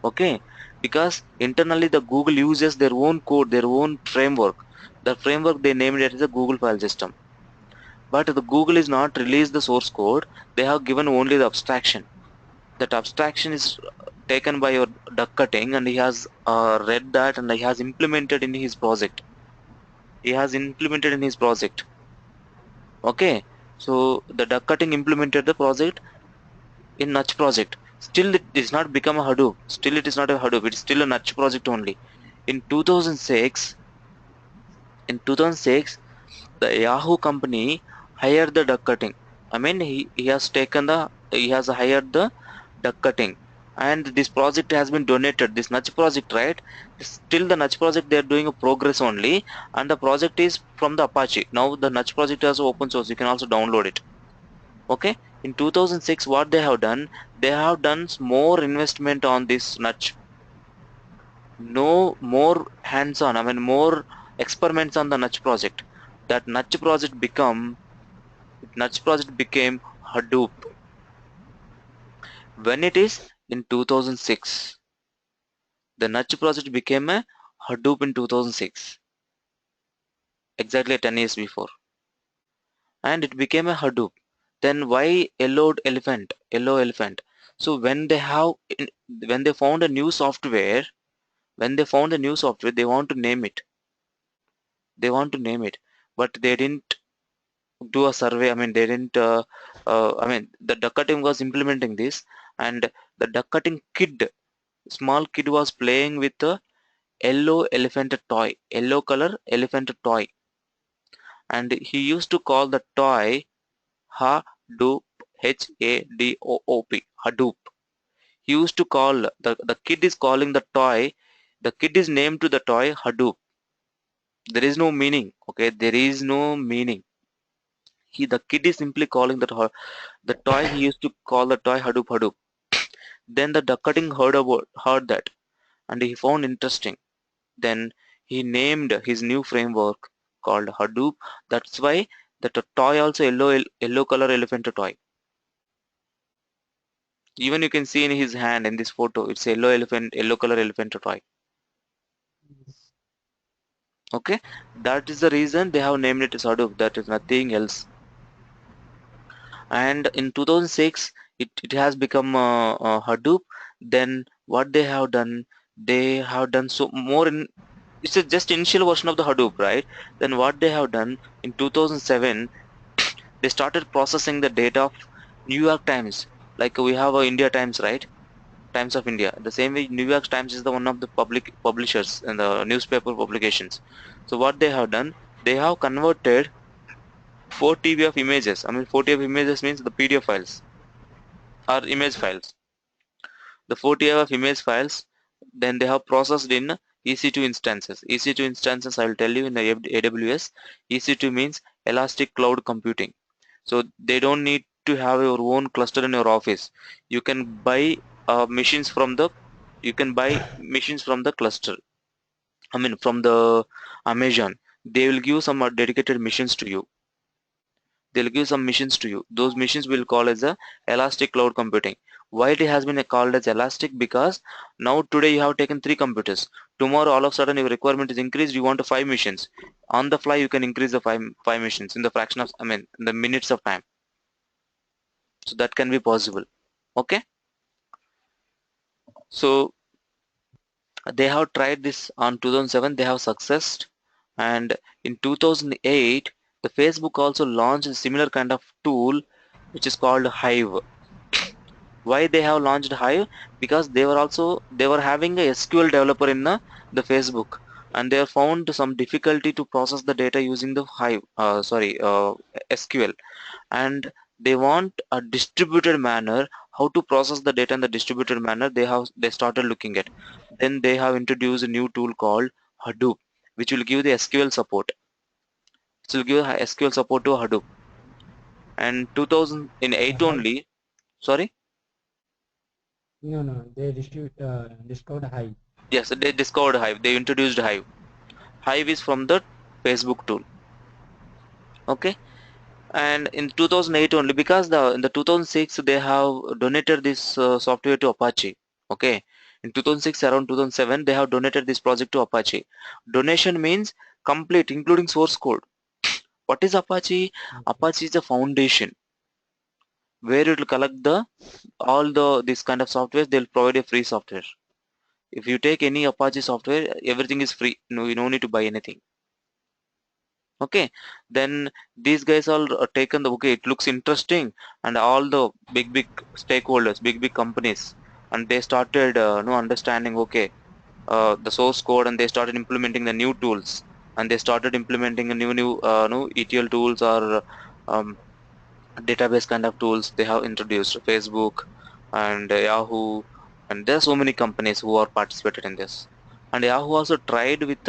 Okay, because internally the Google uses their own code, their own framework. The framework they named it as a Google File System. But the Google is not released the source code. They have given only the abstraction. That abstraction is taken by your duck cutting, and he has read that and he has implemented in his project. Okay, so the duck cutting implemented the project in Nutch project. Still it is not become a Hadoop. Still it is not a Hadoop. It's still a Nutch project only. In 2006, the Yahoo company hired the duck cutting. I mean, he has hired the duck cutting, and this project has been donated. This Nudge project, right? Still the Nudge project they are doing a progress only, and the project is from the Apache. Now the Nudge project is open source. You can also download it. Okay. In 2006, what they have done? They have done more investment on this Nudge. No more hands-on. I mean, more experiments on the Nudge project. That Nudge project became Hadoop. When it is in 2006, the Nudge project became a Hadoop in 2006, exactly 10 years before, and it became a Hadoop. Then why yellowed elephant? Yellow elephant. So when they found a new software, they want to name it. But they didn't do a survey. I mean, they didn't. I mean, the duck cutting was implementing this, and the duck cutting small kid was playing with a yellow color elephant toy, and he used to call the toy Hadoop, Hadoop, Hadoop. He used to call the kid is calling the toy. The kid is named to the toy Hadoop. There is no meaning. Okay, there is no meaning. The kid is simply calling the toy. He used to call the toy Hadoop Hadoop. Then the duck cutting heard that, and he found interesting. Then he named his new framework called Hadoop. That's why the toy also yellow color elephant toy. Even you can see in his hand in this photo, it's yellow color elephant toy. Okay, that is the reason they have named it as Hadoop. That is nothing else. And in 2006, it has become Hadoop. Then what they have done? They have done so more in. It's just initial version of the Hadoop, right? Then what they have done in 2007, they started processing the data of New York Times. Like we have a India Times, right? Times of India. The same way New York Times is the one of the public publishers in the newspaper publications. So what they have done, they have converted 4 TB of images. I mean 4 TB of images means the PDF files or image files. The 4 TB of image files, then they have processed in EC2 instances. EC2 instances, I will tell you in the AWS. EC2 means Elastic Cloud Computing. So they don't need to have your own cluster in your office. You can buy machines from the cluster. I mean from the Amazon. They will give some dedicated machines to you. Those machines will call as a Elastic Cloud Computing. Why it has been called as elastic? Because now today you have taken 3 computers. Tomorrow all of a sudden your requirement is increased. You want 5 machines. On the fly you can increase the five machines in the fraction of, I mean, in the minutes of time. So that can be possible. Okay. So They have tried this on 2007, they have successed, and in 2008 the Facebook also launched a similar kind of tool which is called Hive. Why they have launched Hive? Because they were having a SQL developer in the Facebook, and they have found some difficulty to process the data using the Hive, SQL, and they want a distributed manner how to process the data in the distributed manner. They started looking at, then they have introduced a new tool called Hadoop, which will give the SQL support. It will give SQL support to Hadoop. And 2008 Hive? only, sorry, No, no, they discovered Hive. yes, they discovered Hive, they introduced Hive. Hive is from the Facebook tool. Okay, and in 2008 only, because in the 2006 they have donated this software to Apache. Okay, in 2006 around 2007 they have donated this project to Apache. Donation means complete including source code. What is Apache? Okay. Apache is a foundation where it will collect the all the this kind of software. They'll provide a free software. If you take any Apache software, everything is free. No, you don't need to buy anything. Okay, then these guys all are taken the, okay, it looks interesting, and all the big stakeholders, big companies, and they started understanding, okay, the source code, and they started implementing the new tools, and they started implementing a new ETL tools, or um, database kind of tools. They have introduced Facebook and Yahoo, and there are so many companies who are participated in this. And Yahoo also tried with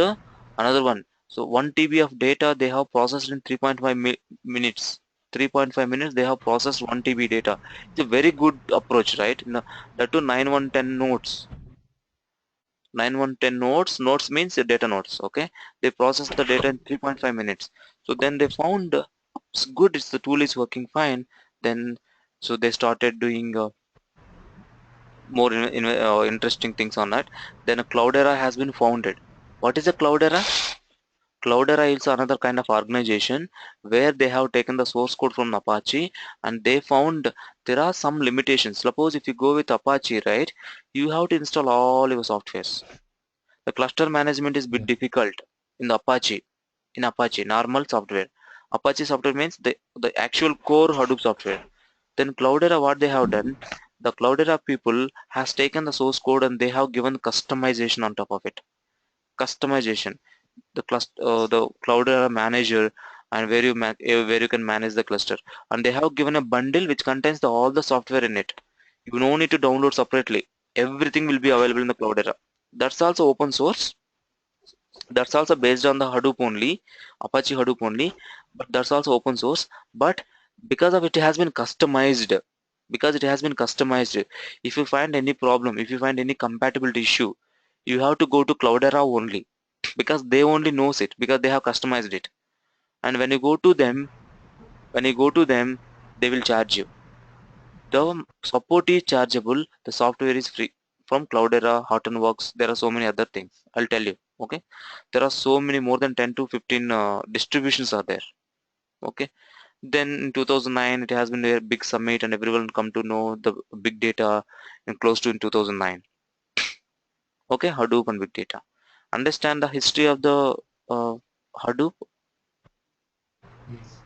another one. So 1 TB of data they have processed in 3.5 minutes. 3.5 minutes they have processed 1 TB data. It's a very good approach, right? That to 9110 nodes. 9110 nodes means data nodes. Okay, they process the data in 3.5 minutes. So then they found it's good, it's the tool is working fine. Then so they started doing more interesting things on that. Then a Cloudera has been founded. What is a Cloudera? Cloudera is another kind of organization where they have taken the source code from Apache, and they found there are some limitations. Suppose if you go with Apache, right, you have to install all your softwares. The cluster management is bit Yeah. difficult in the Apache. In Apache, normal software. Apache software means the actual core Hadoop software. Then Cloudera, what they have done, the Cloudera people has taken the source code and they have given customization on top of it. Customization. The Cloudera manager, and where you can manage the cluster. And they have given a bundle which contains all the software in it. You don't need to download separately. Everything will be available in the Cloudera. That's also open source. That's also based on the Hadoop only, Apache Hadoop only, but that's also open source. But because of it has been customized, if you find any problem, if you find any compatibility issue, you have to go to Cloudera only, because they only knows it, because they have customized it. And when you go to them, they will charge you. The support is chargeable, the software is free. From Cloudera, Hortonworks, there are so many other things. I'll tell you. Okay, there are so many, more than 10 to 15 distributions are there. Okay, then in 2009 it has been a big summit, and everyone come to know the big data, and close to in 2009. Okay, Hadoop and big data. Understand the history of the uh, Hadoop. Yes.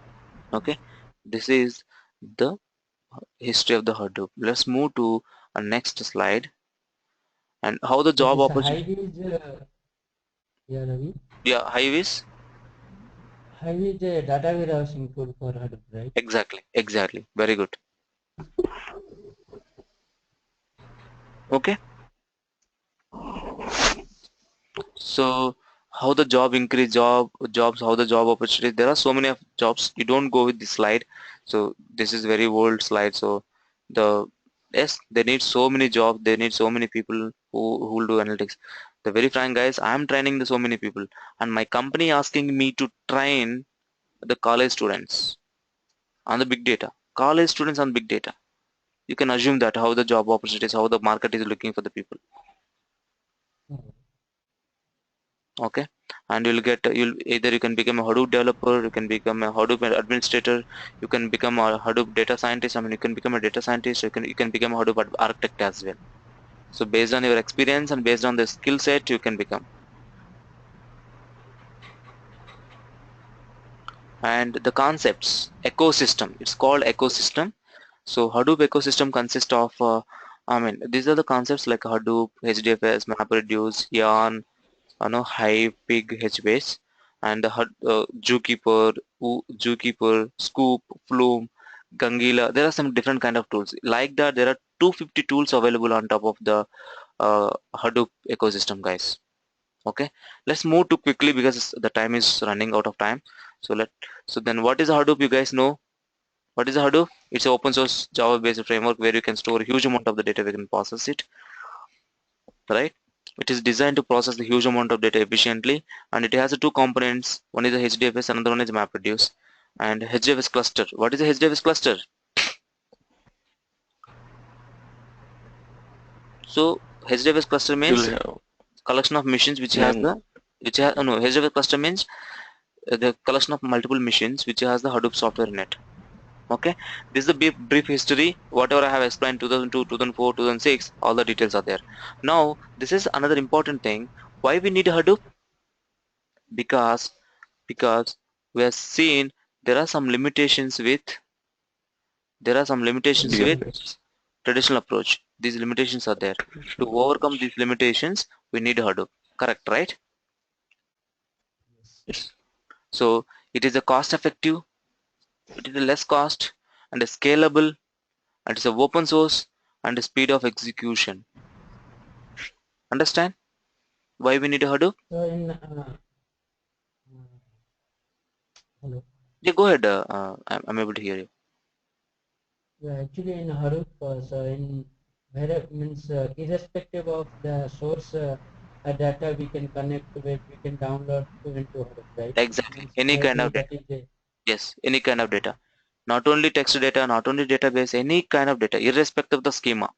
Okay, this is the history of the Hadoop. Let's move to a next slide, and how the So job this opportunity. Hive is, yeah, Ravi. Yeah, Hive. Hive is a data warehousing tool for Hadoop, right? Exactly, very good. Okay, so how the job increase, jobs, how the job opportunities, there are so many of jobs. You don't go with this slide, so this is very old slide. So the, yes, they need so many jobs, they need so many people who will do analytics. The very frank guys, I am training the so many people, and my company asking me to train the college students on the big data. College students on big data, you can assume that how the job opportunities, how the market is looking for the people. Oh, Okay, and you'll either you can become a Hadoop developer, you can become a Hadoop administrator, you can become a Hadoop data scientist. I mean, you can become a data scientist, you can become a Hadoop architect as well. So based on your experience and based on the skill set, you can become. And the concepts, ecosystem, it's called ecosystem. So Hadoop ecosystem consists of these are the concepts like Hadoop, HDFS, MapReduce, Yarn, Hive, Pig, HBase, and the Zookeeper, Zookeeper, Scoop, Flume, Gangila. There are some different kind of tools. Like that, there are 250 tools available on top of the Hadoop ecosystem, guys. Okay, let's move too quickly because the time is running out of time. So then what is Hadoop? You guys know what is Hadoop? It's an open source Java based framework where you can store a huge amount of the data, we can process it, right? It is designed to process the huge amount of data efficiently, and it has two components. One is a HDFS, another one is MapReduce. And HDFS cluster. What is a HDFS cluster? So HDFS cluster means collection of machines which has the HDFS cluster means the collection of multiple machines which has the Hadoop software in it. Okay, this is the brief history. Whatever I have explained, 2002, 2004, 2006, all the details are there. Now this is another important thing. Why we need Hadoop? Because we have seen there are some limitations with DFS. traditional approach. These limitations are there. To overcome these limitations, we need Hadoop. Correct, right? Yes. So it is a cost effective, it is a less cost, and a scalable, and it's a open source, and the speed of execution. Understand why we need a Hadoop? So in hello. Yeah, go ahead. I'm able to hear you. Yeah, actually in Hadoop, so in where means irrespective of the source data we can connect with, we can download into Hadoop, right? Exactly. Means Any kind maybe of data. that is the Yes, any kind of data. Not only text data, not only database, any kind of data, irrespective of the schema.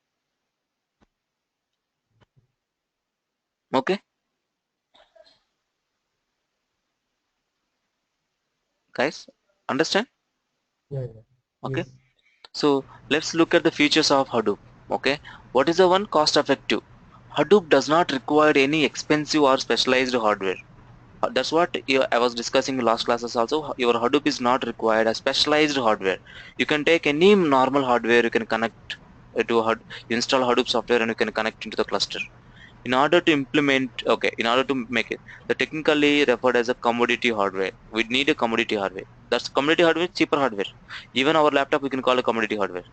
Okay, guys, understand? yeah. Okay. Yes. So let's look at the features of Hadoop. Okay, what is the one? Cost effective. Hadoop does not require any expensive or specialized hardware. That's what I was discussing in last classes also. Your Hadoop is not required a specialized hardware. You can take any normal hardware, you can connect to you install Hadoop software and you can connect into the cluster. In order to in order to make it, the technically referred as a commodity hardware. We need a commodity hardware. That's commodity hardware, cheaper hardware. Even our laptop we can call a commodity hardware.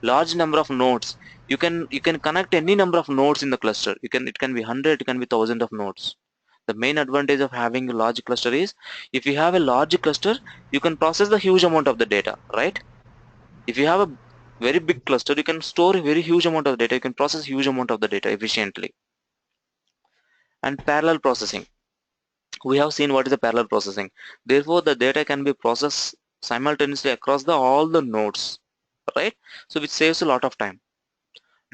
Large number of nodes. You can connect any number of nodes in the cluster. It can be 100, it can be thousand of nodes. The main advantage of having a large cluster is if you have a large cluster, you can process the huge amount of the data, right? If you have a very big cluster, you can store a very huge amount of data. You can process huge amount of the data efficiently. And parallel processing. We have seen what is the parallel processing. Therefore, the data can be processed simultaneously across all the nodes, right? So which saves a lot of time.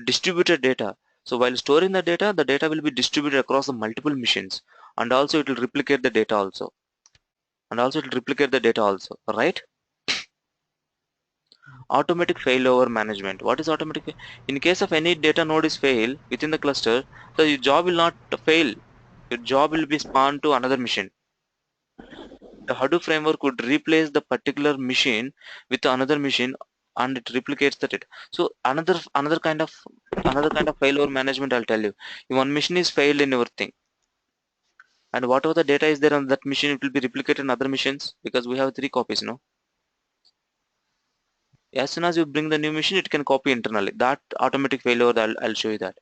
Distributed data. So while storing the data will be distributed across the multiple machines, and also it will replicate the data also. Right? Automatic failover management. What is automatic? In case of any data node is fail within the cluster, the job will not fail. Your job will be spawned to another machine. The Hadoop framework would replace the particular machine with another machine and it replicates the data. So another kind of failover management I'll tell you. If one machine is failed in your thing, and whatever the data is there on that machine, it will be replicated in other machines because we have 3 copies, no? As soon as you bring the new machine, it can copy internally. That automatic failover, I'll show you that.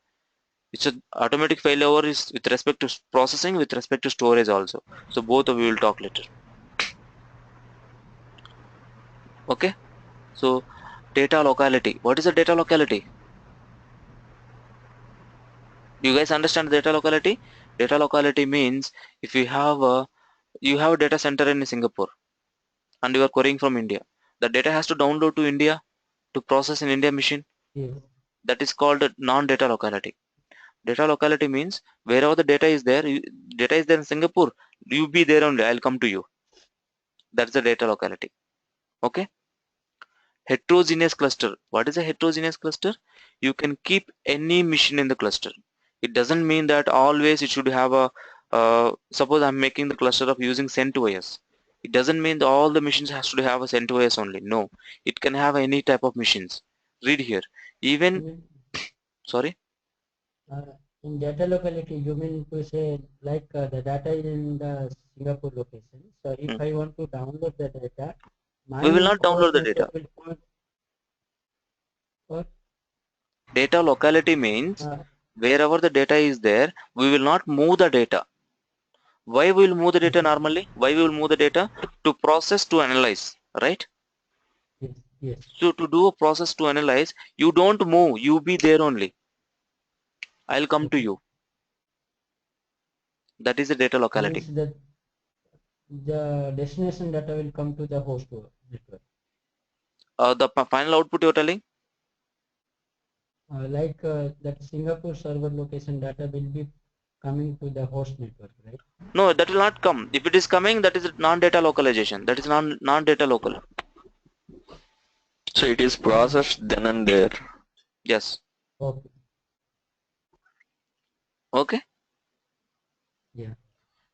It's a automatic failover is with respect to processing, with respect to storage also. So both of you will talk later. Okay. So data locality. What is a data locality? You guys understand data locality? Data locality means if you have a data center in Singapore and you are querying from India, the data has to download to India to process in India machine. Yes. That is called a non-data locality. Data locality means wherever the data is there, data is there in Singapore, you be there only, I'll come to you. That's the data locality. Okay. Heterogeneous cluster. What is a heterogeneous cluster? you can keep any machine in the cluster. It doesn't mean that always it should have a suppose I'm making the cluster of using CentOS. It doesn't mean that all the machines has to have a CentOS only. No, it can have any type of machines. Read here. Even mean, sorry. in data locality, you mean to say like the data is in the Singapore location. So if I want to download the data, my We will not download host the data. network will point. What? Data locality means wherever the data is there, we will not move the data. Why we will move the data normally? Why we will move the data? To process, to analyze, right? Yes, yes. So to do a process to analyze, you don't move, you be there only. I'll come to Okay. you. That is the data locality. Means that the destination data will come to the host network. The final output you're telling? Like that Singapore server location data will be coming to the host network, right? No, that will not come. If it is coming, that is non-data localization. That is non-data local. So it is processed then and there. Yes. Okay. Okay. Yeah.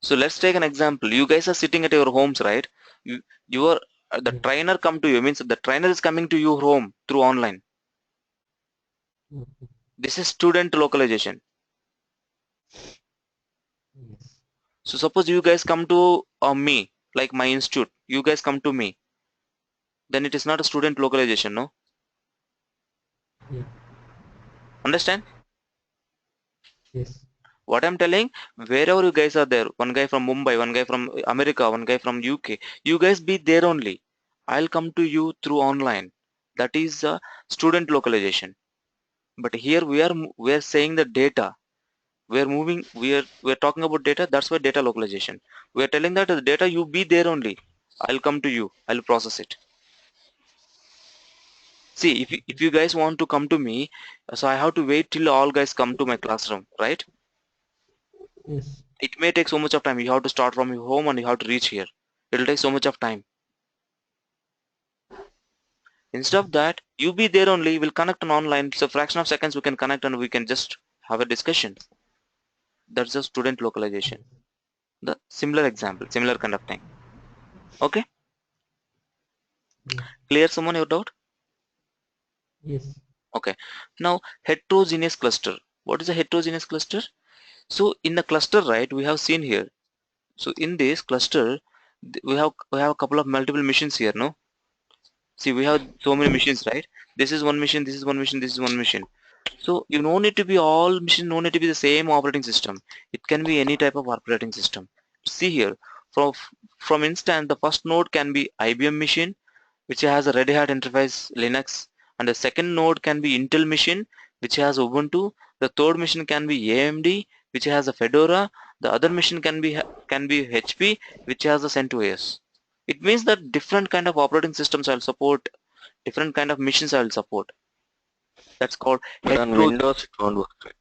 So let's take an example. You guys are sitting at your homes, right? You are the Yeah. trainer come to you. Means the trainer is coming to your home through online. Okay. This is student localization. Yes. So suppose you guys come to me, like my institute. You guys come to me. Then it is not a student localization, no? Yeah. Understand? Yes. What I'm telling, wherever you guys are there, one guy from Mumbai, one guy from America, one guy from UK, you guys be there only. I'll come to you through online. That is student localization. But here we are saying the data. We're talking about data. That's why data localization. We're telling that the data you be there only. I'll come to you. I'll process it. See, if you guys want to come to me, so I have to wait till all guys come to my classroom, right? Yes. It may take so much of time. You have to start from your home and you have to reach here. It will take so much of time. Instead of that, you be there only. We'll connect on online. So fraction of seconds we can connect and we can just have a discussion. That's the student localization. The similar example, similar kind of thing. Okay, Yeah. clear someone your doubt? Yes. Okay. Now heterogeneous cluster. What is a heterogeneous cluster? So in the cluster, right, we have seen here. So in this cluster, we have a couple of multiple machines here, no? See, we have so many machines, right? This is one machine, this is one machine, this is one machine. So you don't need to be all machine, no need to be the same operating system. It can be any type of operating system. See here, from instance, the first node can be IBM machine, which has a Red Hat interface Linux, and the second node can be Intel machine, which has Ubuntu. The third machine can be AMD, which has a Fedora. The other machine can be HP, which has a CentOS. It means that different kind of operating systems I'll support, different kind of machines I'll support. That's called But on heterogeneous. Windows it won't work. Right?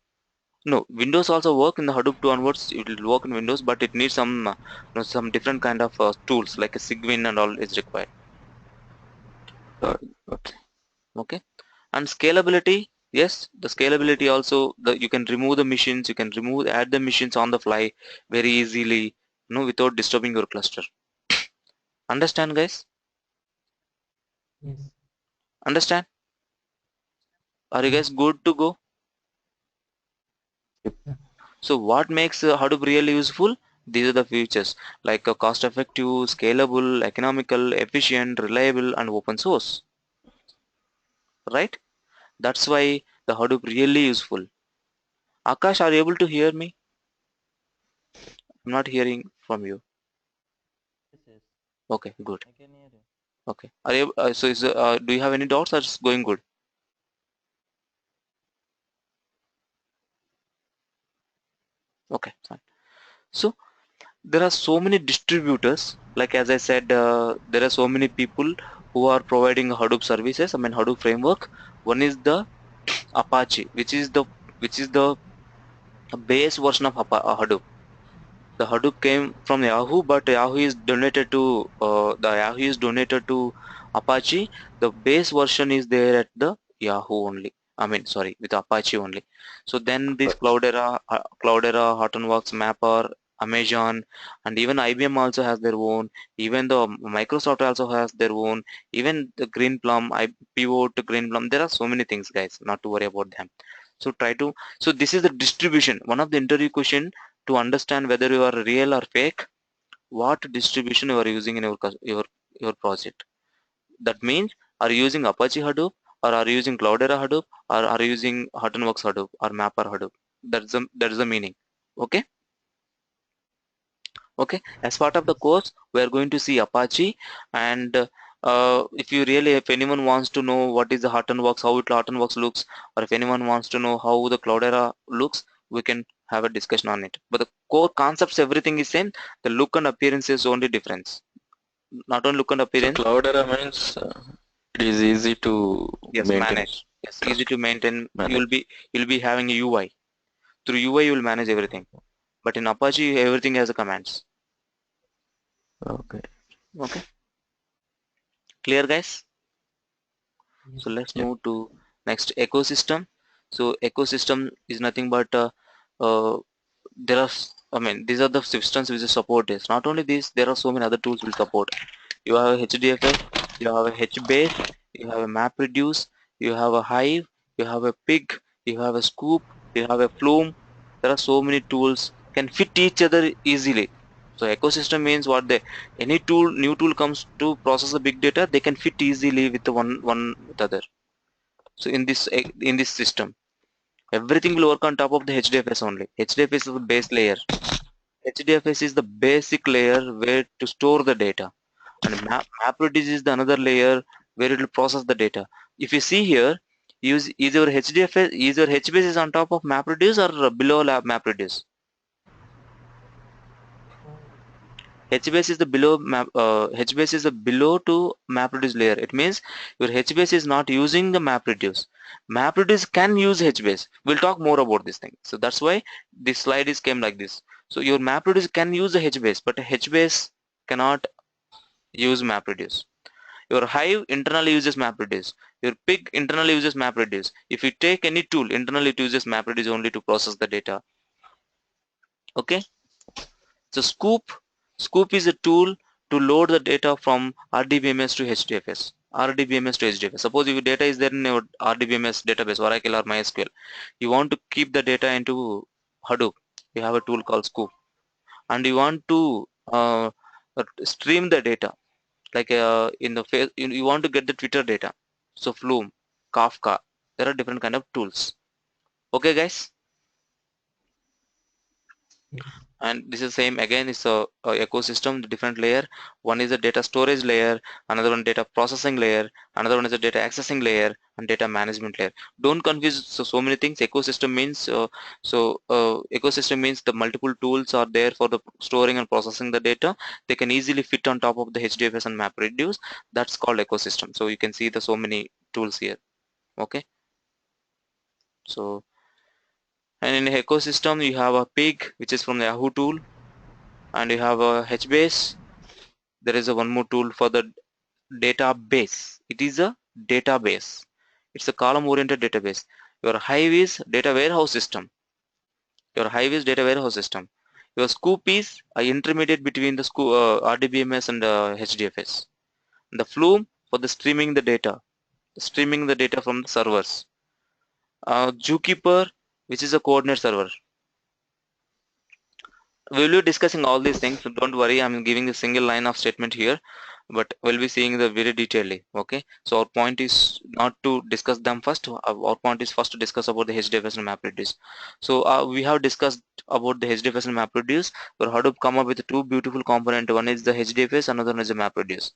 No, Windows also work in the Hadoop 2 onwards. It will work in Windows, but it needs some some different kind of tools like a Sigwin and all is required. Okay. Okay, and scalability. Yes, the scalability also. You can remove the machines. You can add the machines on the fly very easily. Without disturbing your cluster. Understand, guys? Yes. Understand? Are you Yeah. guys good to go? Yeah. So what makes Hadoop really useful? These are the features like cost effective, scalable, economical, efficient, reliable, and open source. Right? That's why the Hadoop really useful. Akash, are you able to hear me? I'm not hearing from you. Yes, yes, Okay, good. I can hear you. Okay. Are you, do you have any doubts or it's going good? Okay, fine. So there are so many distributors. Like as I said, there are so many people who are providing Hadoop services. I mean Hadoop framework. One is the Apache, which is the base version of Hadoop. The Hadoop came from Yahoo, but Yahoo is donated to Apache. The base version is there at the Yahoo only. I mean, sorry, with Apache only. So then this Cloudera, Hortonworks, Mapper, Amazon, and even IBM also has their own. Even the Microsoft also has their own. Even the Greenplum, Pivot to Greenplum. There are so many things, guys. Not to worry about them. So try to. So this is the distribution. One of the interview question to understand whether you are real or fake. What distribution you are using in your project. That means, are you using Apache Hadoop, or are you using Cloudera Hadoop, or are you using Hortonworks Hadoop or Mapper Hadoop? That's the meaning. Okay. Okay. As part of the course, we are going to see Apache, and if anyone wants to know what is the Hortonworks, how Hortonworks looks, or if anyone wants to know how the Cloudera looks, we can have a discussion on it. But the core concepts, everything is same. The look and appearance is only difference. Not only look and So appearance. Cloudera means it is easy to Yes, maintain. manage. Yes, easy to maintain. Manage. You'll be having a UI. Through UI you will manage everything. But in Apache everything has a commands. Okay. Okay. Clear, guys? So Yes. let's Yeah. move to next, ecosystem. So ecosystem is nothing but uh, there are I mean, these are the systems which support this. Not only this, there are so many other tools will support. You have a Hdfs, you have a HBase, you have a MapReduce, you have a Hive, you have a Pig, you have a Scoop, you have a Flume. There are so many tools can fit each other easily. So ecosystem means what they any tool new tool comes to process the big data, they can fit easily with the one with other. So in this system, everything will work on top of the HDFS only. HDFS is the base layer. HDFS is the basic layer where to store the data, and MapReduce is the another layer where it will process the data. If you see here, use is your HDFS, is your HBase is on top of MapReduce or below MapReduce? HBase is the HBase is the below to MapReduce layer. It means your HBase is not using the MapReduce. MapReduce can use HBase. We'll talk more about this thing. So that's why this slide is came like this. So your MapReduce can use the HBase, but HBase cannot use MapReduce. Your Hive internally uses MapReduce. Your Pig internally uses MapReduce. If you take any tool, internally it uses MapReduce only to process the data. Okay. So Scoop is a tool to load the data from RDBMS to HDFS. RDBMS to HDFS. Suppose if your data is there in your RDBMS database, Oracle or MySQL, you want to keep the data into Hadoop. You have a tool called Scoop, and you want to stream the data, like you want to get the Twitter data. So Flume, Kafka, there are different kind of tools. Okay, guys. Yes. And this is same again, it's a ecosystem, the different layer. One is a data storage layer, another one data processing layer, another one is a data accessing layer, and data management layer. Don't confuse so many things. Ecosystem means ecosystem means the multiple tools are there for the storing and processing the data. They can easily fit on top of the HDFS and MapReduce. That's called ecosystem. So you can see the so many tools here. Okay. So, and in ecosystem you have a Pig, which is from the Yahoo tool, and you have a HBase. There is a one more tool for the database. It is a database. It's a column oriented database. Your Hive is data warehouse system. Your Hive is data warehouse system. Your Scoop is a intermediate between the RDBMS and HDFS. The Flume for the streaming the data from the servers. Zookeeper, which is a coordinate server. We will be discussing all these things, so don't worry, I'm giving a single line of statement here, but we'll be seeing the very detailedly. Okay, so our point is not to discuss them first. Our point is first to discuss about the HDFS and MapReduce. So we have discussed about the HDFS and MapReduce. For Hadoop come up with two beautiful components. One is the HDFS, another one is the MapReduce.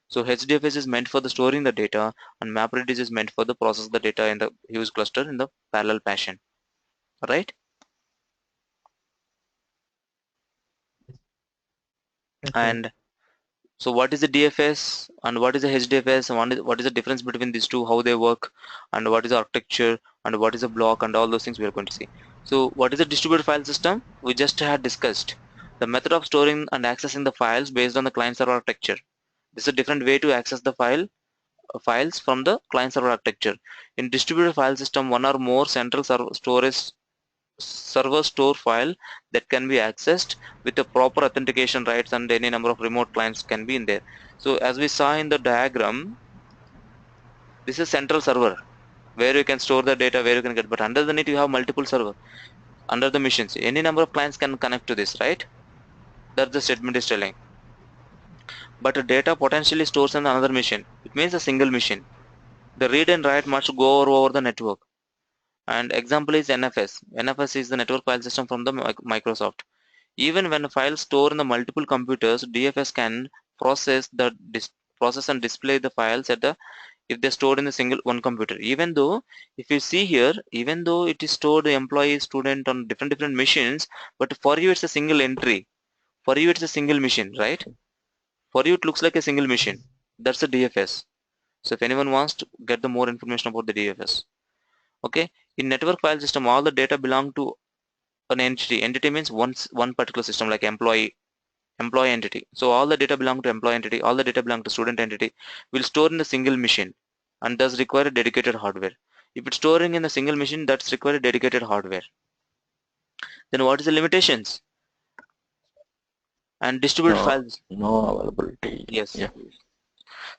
So HDFS is meant for the storing the data, and MapReduce is meant for the process the data in the huge cluster in the parallel fashion. Right? That's right. And so what is the DFS and what is the HDFS, and what is the difference between these two, how they work, and what is the architecture, and what is a block, and all those things we are going to see. So what is a distributed file system? We just had discussed the method of storing and accessing the files based on the client server architecture. This is a different way to access the file files from the client server architecture. In distributed file system, one or more central server store file that can be accessed with the proper authentication rights, and any number of remote clients can be in there. So as we saw in the diagram, this is central server where you can store the data, where you can get, but underneath it you have multiple server under the machines. Any number of clients can connect to this, right? That the statement is telling. But data potentially stores on another machine. It means a single machine. The read and write must go over the network. And example is NFS. NFS is the network file system from the Microsoft. Even when a file stored in the multiple computers, DFS can process and display the files at the if they're stored in a single one computer. Even though if you see here, even though it is stored the employee student on different machines, but for you it's a single entry. For you it's a single machine, right? For you it looks like a single machine. That's a DFS. So if anyone wants to get the more information about the DFS. Okay, in network file system, all the data belong to an entity. Entity means one particular system, like employee entity. So all the data belong to employee entity, all the data belong to student entity, will store in a single machine and thus require a dedicated hardware. If it's storing in a single machine, that's require a dedicated hardware. Then what is the limitations? And distributed files. No availability. Yes. Yeah.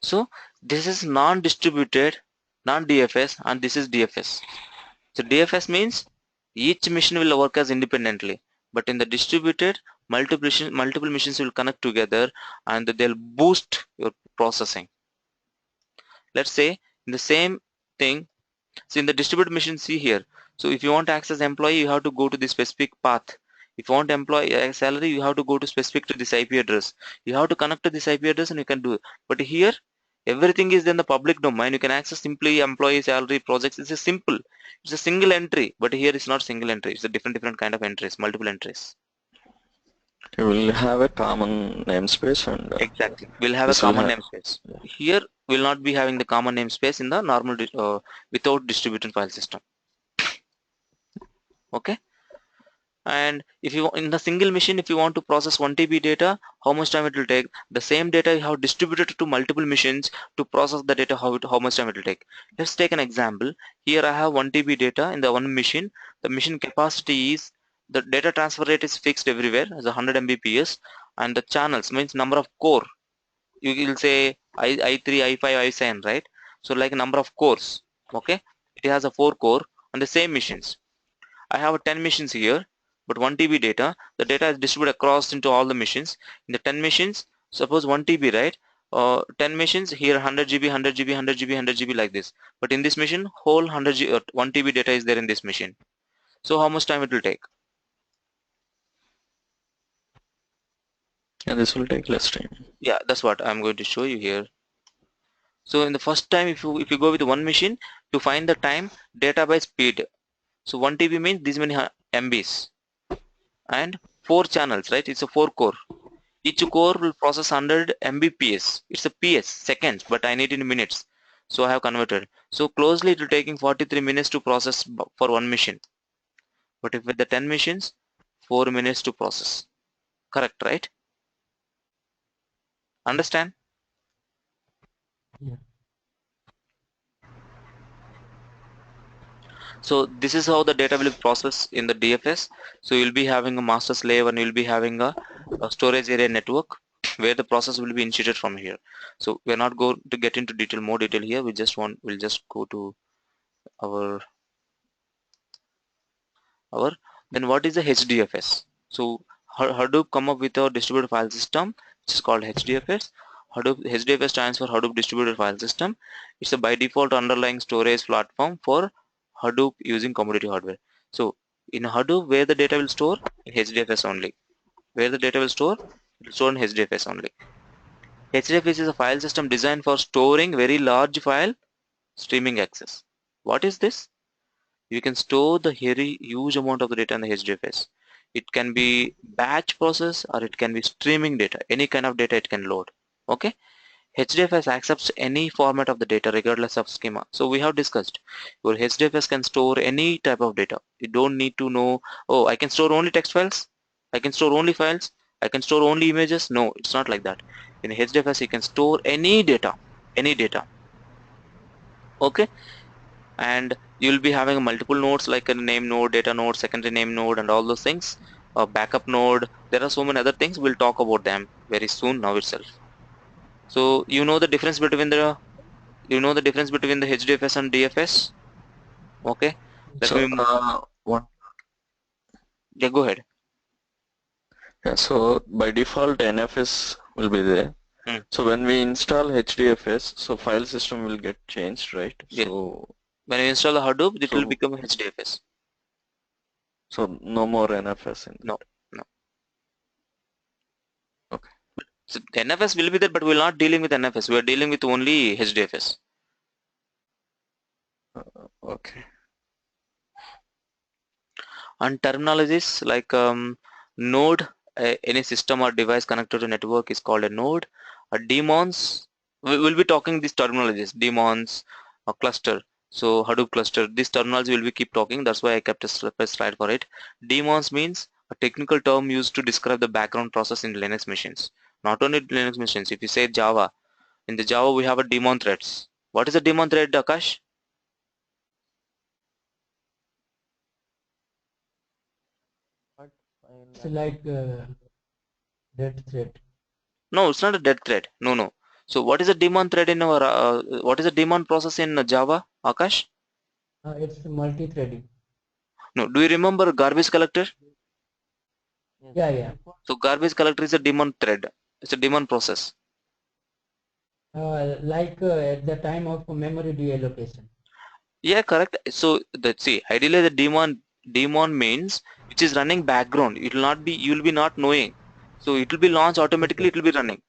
So this is non-distributed, non-DFS, and this is DFS. So DFS means each machine will work as independently, but in the distributed, multiple machines will connect together and they'll boost your processing. Let's say in the same thing, so in the distributed machine, see here. So if you want to access employee, you have to go to the specific path. If you want employee salary, you have to go to specific to this IP address. You have to connect to this IP address and you can do it. But here, everything is in the public domain. You can access simply employee salary projects. It's a simple. It's a single entry. But here it's not single entry. It's a different kind of entries, multiple entries. You will have a common namespace and Exactly. We'll have a common namespace. Yeah. Here we'll not be having the common namespace in the normal without distributed file system. Okay. And if you in the single machine, if you want to process 1 TB data, how much time it will take? The same data you have distributed to multiple machines to process the data, how much time it will take? Let's take an example. Here I have 1 TB data in the one machine. The machine capacity is, the data transfer rate is fixed everywhere as 100 Mbps, and the channels means number of core. You will say I3, I5, I7, right? So like number of cores. Okay, it has a 4 core on the same machines. I have 10 machines here, but 1 TB data. The data is distributed across into all the machines. In the 10 machines, suppose 1 TB, right? 10 machines here, 100 GB, 100 GB, 100 GB, 100 GB like this. But in this machine, whole 100 GB, 1 TB data is there in this machine. So how much time it will take? and this will take less time. Yeah, that's what I'm going to show you here. So in the first time, if you go with one machine, to find the time, data by speed. So 1 TB means these many MBs and 4 channels, right? It's a 4 core. Each core will process 100 Mbps. It's a PS, seconds, but I need in minutes. So I have converted. So closely it will taking 43 minutes to process for one machine. But if with the 10 machines, 4 minutes to process. Correct, right? Understand? Yeah. So this is how the data will be processed in the DFS. So you'll be having a master slave and you'll be having a storage area network where the process will be initiated from here. So we're not going to get into more detail here. We'll just go to our then what is the HDFS? So Hadoop come up with a distributed file system which is called HDFS. HDFS stands for Hadoop Distributed File System. It's a by default underlying storage platform for Hadoop using commodity hardware. So in Hadoop, where the data will store? In HDFS only. Where the data will store? It will store in HDFS only. HDFS is a file system designed for storing very large file streaming access. What is this? You can store the huge amount of the data in the HDFS. It can be batch process or it can be streaming data. Any kind of data it can load. Okay. HDFS accepts any format of the data regardless of schema. So we have discussed your HDFS can store any type of data. You don't need to know, oh, I can store only text files, I can store only files, I can store only images. No, it's not like that. In HDFS you can store any data, any data. Okay, and you'll be having multiple nodes like a name node, data node, secondary name node, and all those things. A backup node. There are so many other things. We'll talk about them very soon now itself. So you know the difference between the HDFS and DFS. Okay, let So, me one, yeah, go ahead. yeah, so by default NFS will be there. Hmm. So when we install HDFS, so file system will get changed, right? Yeah, when you install the Hadoop, it will So, become HDFS. so no more NFS in No, that. no. Okay. So NFS will be there, but we're not dealing with NFS. We are dealing with only HDFS. Okay. And terminologies like node, any system or device connected to network is called a node. Daemons, we will be talking these terminologies, daemons, a cluster. So Hadoop cluster, this terminology will be keep talking. That's why I kept a separate slide for it. Daemons means a technical term used to describe the background process in Linux machines. Not only Linux machines. If you say Java, in the Java we have a daemon threads. What is a daemon thread, Akash? It's like dead threat. No, it's not a dead thread. No, no. So what is a daemon thread in our, what is a daemon process in Java, Akash? It's multi-threading. No, do you remember garbage collector? Yeah, yeah. So garbage collector is a daemon thread. It's a daemon process. Like at the time of memory deallocation. Yeah, correct. So let's see, ideally the daemon means which is running background. It will not be, you will be not knowing. So it will be launched automatically, Okay. it will be running.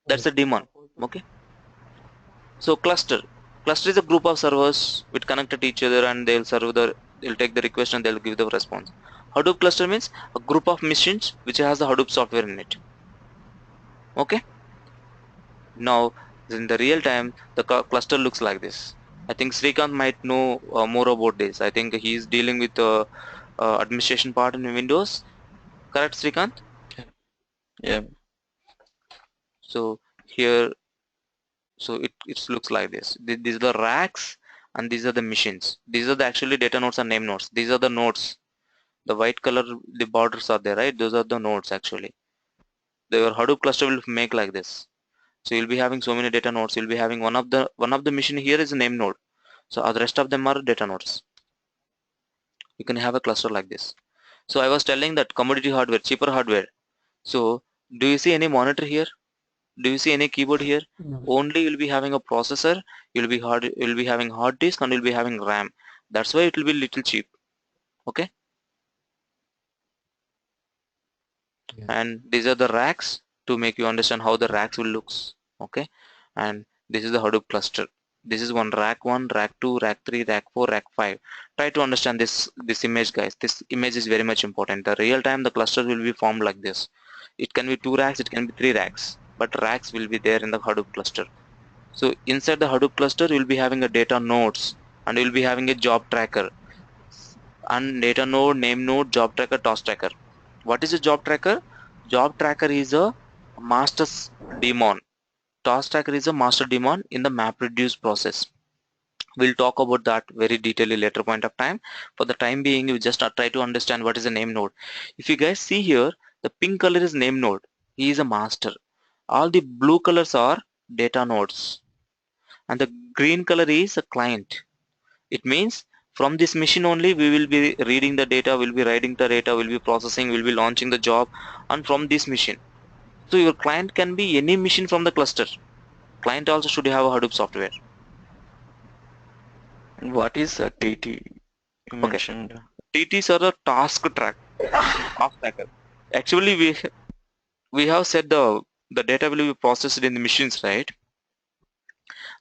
That's a Right. daemon. Okay. So cluster is a group of servers which connected to each other, and they'll take the request and they'll give the response. Hadoop cluster means a group of machines which has the Hadoop software in it. Okay. Now in the real time, the cluster looks like this. I think Srikanth might know more about this. I think he's dealing with the administration part in Windows. Correct, Srikanth? Yeah. So here, so it looks like this. These are the racks and these are the machines. These are the actually data nodes and name nodes. These are the nodes. The white color, the borders are there, right? Those are the nodes actually. Your Hadoop cluster will make like this. So you'll be having so many data nodes. You'll be having one of the machine here is a name node. So the rest of them are data nodes. You can have a cluster like this. So I was telling that commodity hardware, cheaper hardware. So do you see any monitor here? Do you see any keyboard here? No. Only you'll be having a processor. You'll be having hard disk and you'll be having RAM. That's why it will be little cheap. Okay. Yes. And these are the racks to make you understand how the racks will looks. Okay, and this is the Hadoop cluster. This is one, rack 2, rack 3, rack 4, rack 5. Try to understand this image, guys. This image is very much important. The real time the cluster will be formed like this. It can be 2 racks, it can be 3 racks, but racks will be there in the Hadoop cluster. So inside the Hadoop cluster you'll be having a data nodes, and you'll be having a job tracker, and data node, name node, job tracker, task tracker. What is a job tracker? Job tracker is a master daemon. Task tracker is a master daemon in the MapReduce process. We'll talk about that very detailedly later point of time. For the time being, you just try to understand what is a name node. If you guys see here, the pink color is name node. He is a master. All the blue colors are data nodes, and the green color is a client. It means from this machine only we will be reading the data, we'll be writing the data, we'll be processing, we'll be launching the job, and from this machine. So your client can be any machine from the cluster. Client also should have a Hadoop software. And what is a TT you Okay. mentioned? TTs are the task tracker. Actually, we have said the data will be processed in the machines, right?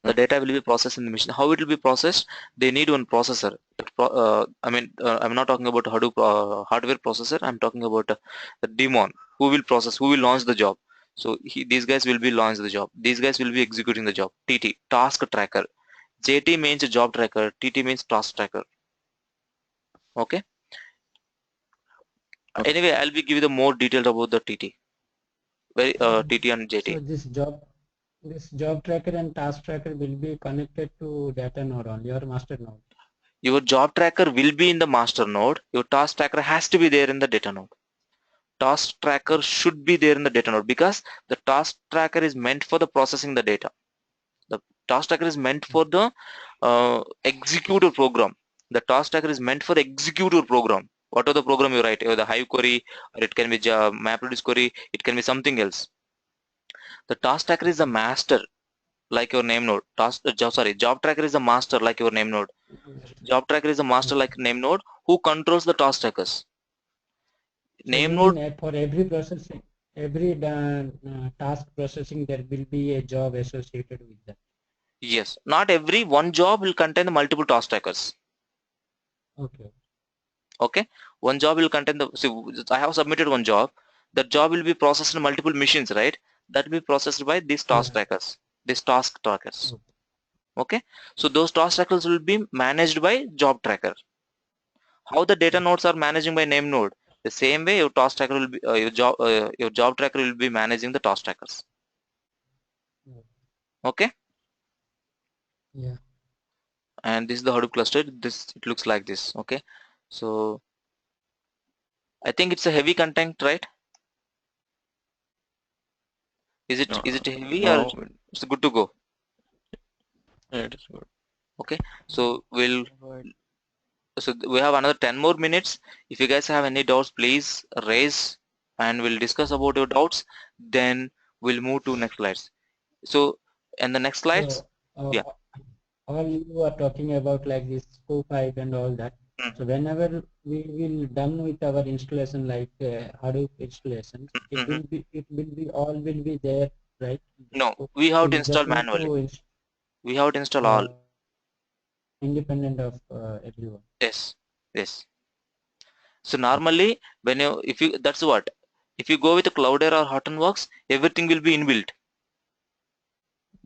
The data will be processed in the machine. How it will be processed? They need one processor. I'm not talking about Hadoop hardware processor. I'm talking about the daemon who will process, who will launch the job. So these guys will be launch the job. These guys will be executing the job. TT, task tracker. JT means job tracker. TT means task tracker. Okay. Okay. Anyway, I'll be giving the more details about the TT. Very TT and So JT. this job This job tracker and task tracker will be connected to data node only or master node. Your job tracker will be in the master node. Your task tracker has to be there in the data node. Task tracker should be there in the data node because the task tracker is meant for the processing the data. The task tracker is meant for the executor program. The task tracker is meant for the executor program. What are the program you write? The Hive query, or it can be MapReduce query, it can be something else. The task tracker is the master, like your name node. Job tracker is the master, like your name node. Job tracker is the master, like name node, who controls the task trackers. So Name you node, mean for every processing, every task processing, there will be a job associated with that. yes. Not every one job will contain the multiple task trackers. Okay. Okay, one job will contain the, so I have submitted one job. That job will be processed in multiple machines, right? That will be processed by these task Yeah. trackers, these task trackers. Okay. Okay, so those task trackers will be managed by job tracker. How the data nodes are managing by name node? The same way your task tracker will be your job tracker will be managing the task trackers. Okay, Yeah. and this is the Hadoop cluster. This, it looks like this. Okay, so I think it's a heavy content, right? Is it heavy, or Now it's good to go? it is good. Okay, so we have another 10 more minutes. If you guys have any doubts, please raise and we'll discuss about your doubts. Then we'll move to next slides. So in the next slides, So yeah. all you are talking about like this scope pipe and all that. Mm. So whenever we will done with our installation, like Hadoop installations, it will be all will be there, right? No, So we have to we install just need manually. to We have to install all. independent of everyone. Yes, yes. So normally, when you, if you, that's what, if you go with a Cloudera or Hortonworks, everything will be inbuilt.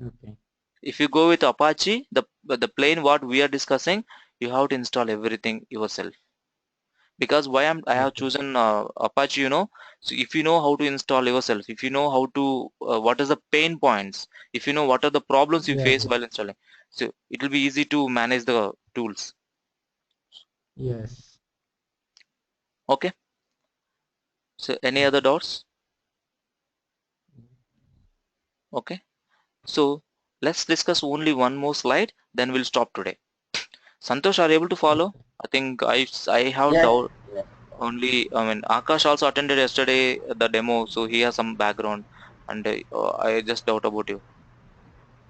Okay. If you go with Apache, the plane what we are discussing, you have to install everything yourself. Because why I have Okay. chosen Apache, so if you know how to install yourself, if you know how to what is the pain points, if you know what are the problems you Yeah. face while installing, so it will be easy to manage the tools. Yes. Okay, so any other doubts? Okay, so let's discuss only one more slide, then we'll stop today. Santosh, are you able to follow? I think I have Yeah. doubt Yeah. only. I mean, Akash also attended yesterday the demo, so he has some background, and I just doubt about you.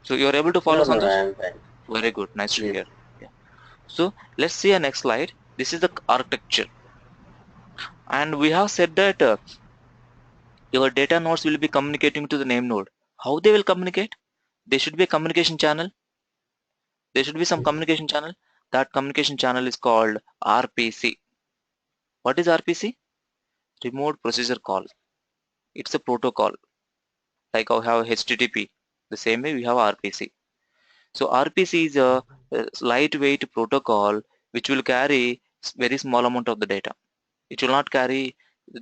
So you are able to follow, No, no, Santosh? I'm fine. Very good. Nice to Yes. hear. Yeah. So let's see a next slide. This is the architecture. And we have said that your data nodes will be communicating to the name node. How they will communicate? There should be a communication channel. There should be some Yes. communication channel. That communication channel is called RPC. What is RPC? Remote procedure call. It's a protocol. Like I have HTTP. The same way we have RPC. So RPC is a lightweight protocol which will carry very small amount of the data. It will not carry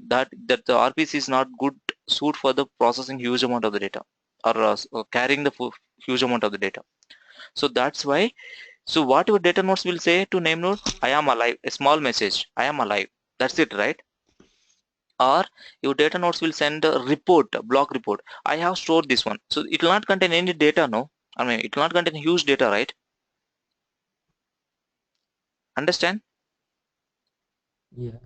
that the RPC is not good suit for the processing huge amount of the data, or carrying the huge amount of the data. So that's why, so what your data nodes will say to name node, I am alive, a small message, I am alive, that's it, right? Or your data nodes will send a report, a block report, I have stored this one. So it will not contain any data, no, I mean it will not contain huge data, right? Understand? Yeah.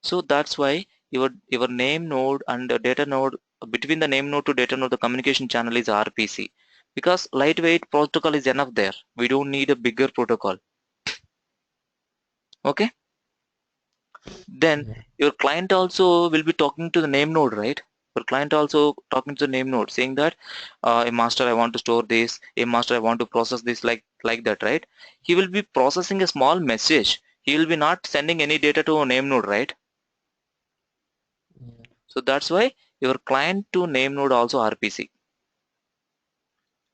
So that's why your name node and the data node, between the name node to data node, the communication channel is RPC, because lightweight protocol is enough there. We don't need a bigger protocol. Okay. Then Yeah. your client also will be talking to the name node, right? Your client also talking to the name node, saying that a master, I want to store this. A master, I want to process this, like that, right? He will be processing a small message. He will be not sending any data to a name node, right? Yeah. So that's why your client to name node also RPC.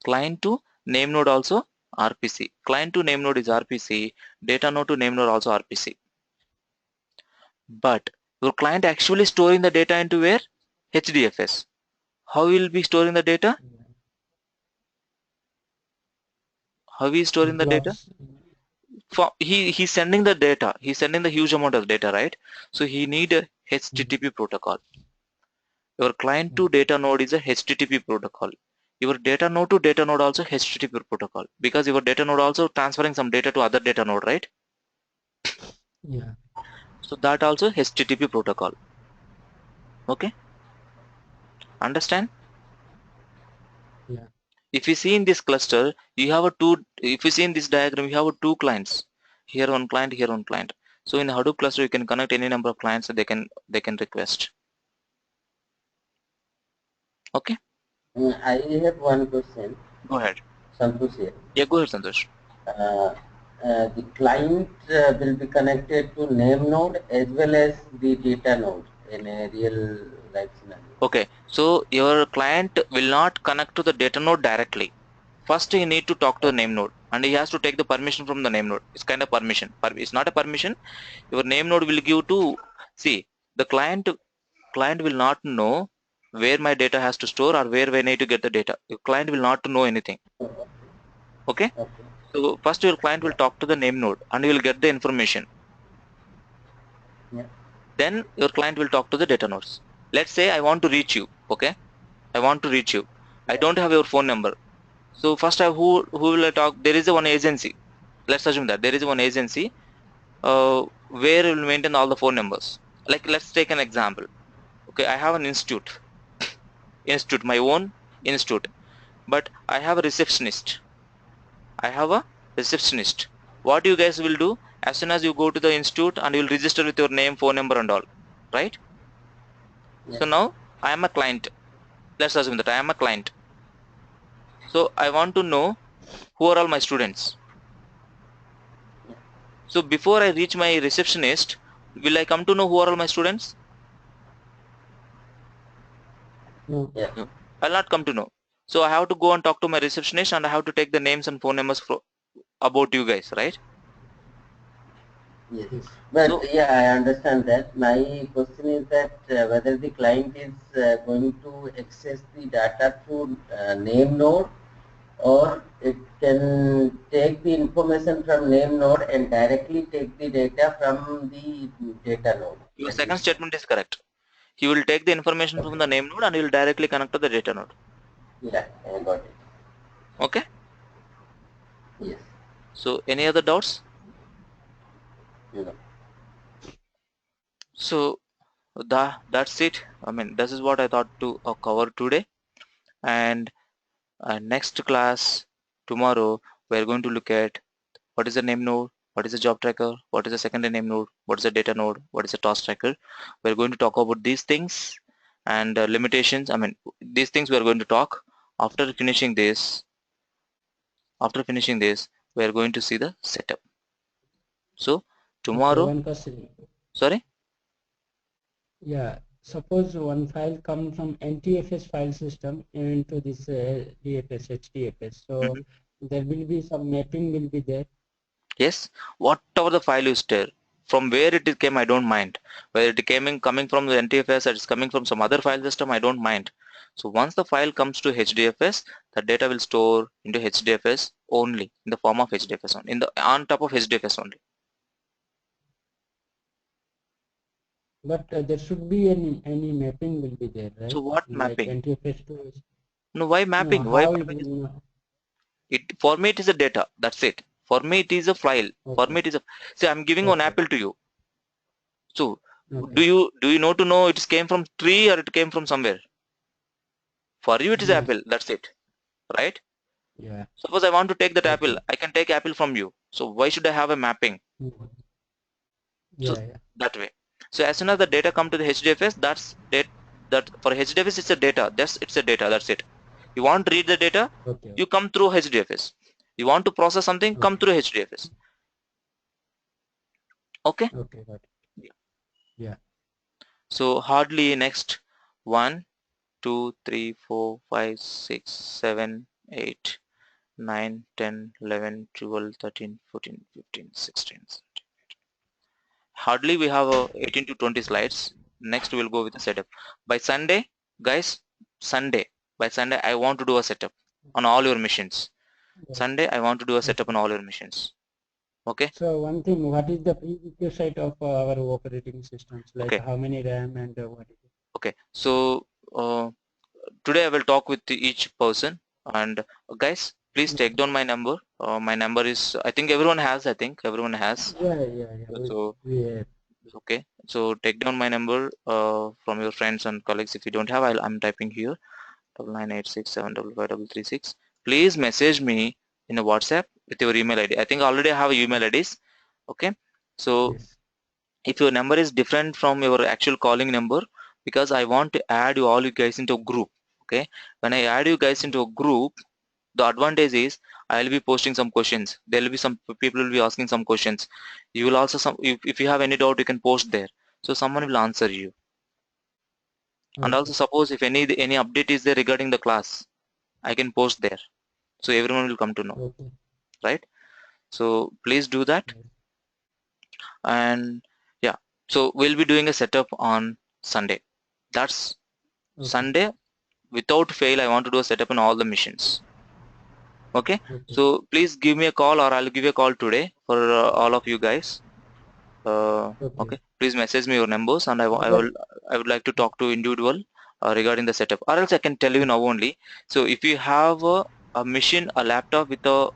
Client to name node also RPC. Client to name node is RPC. Data node to name node also RPC. But your client actually storing the data into where? HDFS. How will be storing the data? Yeah. How he is storing the data? He's sending the data. He's sending the huge amount of data, right? So he need a HTTP protocol. Your client to data node is a HTTP protocol. Your data node to data node also HTTP protocol, because your data node also transferring some data to other data node, right? Yeah. So that also HTTP protocol. Okay, understand? Yeah. If you see in this cluster, you have a two. If you see in this diagram, you have a two clients. Here one client, here one client. So in Hadoop cluster, you can connect any number of clients that they can request. Okay. I have one question. Go ahead. Santosh here. Yeah, go ahead, Santosh. The client will be connected to name node as well as the data node in a real life scenario. Okay, so your client will not connect to the data node directly. First, he need to talk to the name node, and he has to take the permission from the name node. It's kind of permission. It's not a permission. Your name node will give to, see, the client will not know where my data has to store or where we need to get the data. Your client will not know anything. Okay. Okay. So first your client will Yeah. talk to the name node and you will get the information. Yeah. Then your client will talk to the data nodes. Let's say I want to reach you. Okay. I want to reach you. I Yeah. don't have your phone number. So first who will I talk? There is a one agency. Let's assume that there is one agency where it will maintain all the phone numbers. Like let's take an example. Okay, I have an institute, my own institute, but I have a receptionist. I have a receptionist. What you guys will do, as soon as you go to the institute and you will register with your name, phone number and all, right? Yeah. So now I am a client. Let's assume that I am a client. So I want to know who are all my students. So before I reach my receptionist, will I come to know who are all my students? No. Yeah. No, I'll not come to know. So I have to go and talk to my receptionist and I have to take the names and phone numbers about you guys, right? Yes. Yes. But So yeah, I understand that. My question is that whether the client is going to access the data through name node, or it can take the information from name node and directly take the data from the data node your at this second point. statement is correct. He will take the information from Okay. the name node and he will directly connect to the data node. Yeah, I got it. Okay. Yes. So any other doubts? No. So that's it. I mean, this is what I thought to cover today. And next class tomorrow, we're going to look at what is the name node, what is the job tracker, what is the secondary name node, what is the data node, what is the task tracker. We're going to talk about these things and limitations. I mean, these things we're going to talk after finishing this. After finishing this, we're going to see the setup. So Okay, tomorrow, one question. sorry. Yeah, suppose one file comes from NTFS file system into this DFS, HDFS. So Mhm. there will be some mapping will be there. Yes, whatever the file you share, from where it came, I don't mind. Whether it coming from the NTFS or it's coming from some other file system, I don't mind. So once the file comes to HDFS, the data will store into HDFS only in the form of HDFS only, on top of HDFS only. But there should be any mapping will be there, So right? what Like mapping? NTFS to No, why no, mapping? Why how it mapping is will know. it? For me, it is a data. That's it. For me, it is a file. For me, Okay, it is a. See, I'm giving one okay, apple to you. So okay. do you know to know it came from tree or it came from somewhere? For you, it is Yes, apple. That's it, right? yeah, Suppose I want to take that apple, okay. I can take apple from you. So why should I have a mapping? Mhm. So Yeah, yeah. that way. So as soon as the data come to the HDFS, that for HDFS it's a data. It's a data. That's it. You want to read the data, Okay, you come through HDFS. You want to process something, come okay, through HDFS. Okay. okay, got it. Yeah. So hardly next 1, 2, 3, 4, 5, 6, 7, 8, 9, 10, 11, 12, 13, 14, 15, 16. Hardly we have 18 to 20 slides. Next we'll go with the setup. By Sunday, guys, Sunday, by Sunday I want to do a setup on all your machines. Sunday I want to do a setup on all your machines. Okay. So one thing, what is the prerequisite of our operating systems? Like Okay. how many RAM and what is it? Okay. So today I will talk with each person, and guys, please take down my number. My number is, I think everyone has. Yeah. So We okay. So take down my number from your friends and colleagues. If you don't have, I'm typing here. 9986755536. Please message me in a WhatsApp with your email ID. I think already I have email IDs. Okay. So yes. if your number is different from your actual calling number, because I want to add you all you guys into a group. Okay. When I add you guys into a group, the advantage is I'll be posting some questions. There will be some people will be asking some questions. You will also if you have any doubt, you can post there. So someone will answer you. And also Okay. suppose if any update is there regarding the class, I can post there. So everyone will come to know, Okay. right? So please do that. Yes. And yeah, so we'll be doing a setup on Sunday. That's Okay. Sunday. Without fail, I want to do a setup on all the missions. Okay. Okay. So please give me a call, or I'll give you a call today for all of you guys. Okay. Okay. Please message me your numbers, and Other, I would like to talk to individual regarding the setup, or else I can tell you now only. So if you have a machine, a laptop with a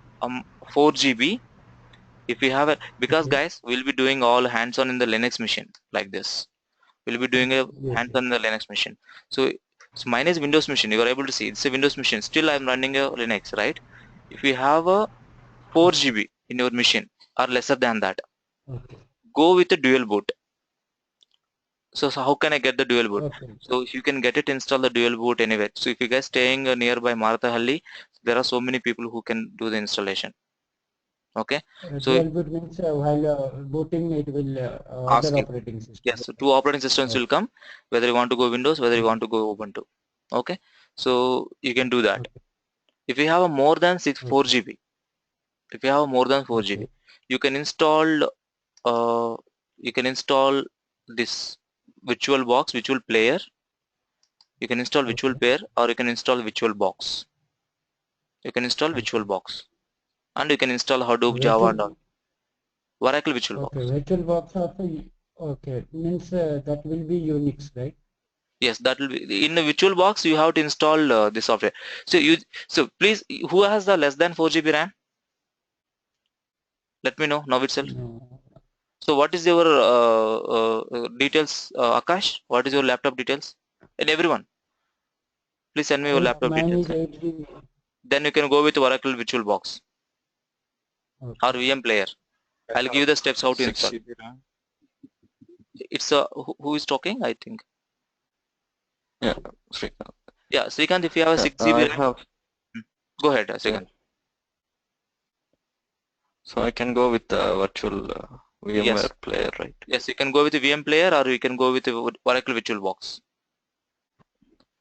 4 GB, if you have a, because okay. guys, we'll be doing all hands-on in the Linux machine like this. We'll be doing a Yes. hands-on in the Linux machine. So, so mine is Windows machine. You are able to see it's a Windows machine. Still, I'm running a Linux, right? If you have a 4 GB in your machine or lesser than that, Okay. go with a dual boot. So how can I get the dual boot? Okay. So if you can get it, install the dual boot anywhere. So if you guys staying nearby Marathahalli, there are so many people who can do the installation. Okay. So Dual boot means while booting it will ask other you. operating system. Yes, so two operating systems will Okay. come, whether you want to go Windows, whether you Okay. want to go Ubuntu. Okay. So you can do that. Okay. If you have a more than 4 Okay. GB, if you have more than 4 GB, Okay. you can install uh, you can install this virtual box, virtual player. You can install virtual Okay. player, or you can install virtual box. You can install virtual Okay. box, and you can install Hadoop, Java, and Virtual. all. Oracle virtual Okay. box. Virtual box also. Okay. Means that will be Unix, right? Yes, that will be in the virtual box. You have to install the software. So please, who has the less than 4 GB RAM? Let me know now itself. No. So what is your details, Akash? What is your laptop details? And everyone, please send me your laptop Mine details. is 8 GB. Then you can go with Oracle VirtualBox or Okay. VM player. I I'll give have you the steps how to 6 install. GB RAM. It's a who is talking? I think. Yeah, Srikanth. Yeah, Srikanth, if you have a Yeah, 6 GB I RAM, have. go ahead, Yeah. Srikanth. So I can go with the virtual Yes, VMware player, right? yes, you can go with the VM player, or you can go with the Oracle VirtualBox.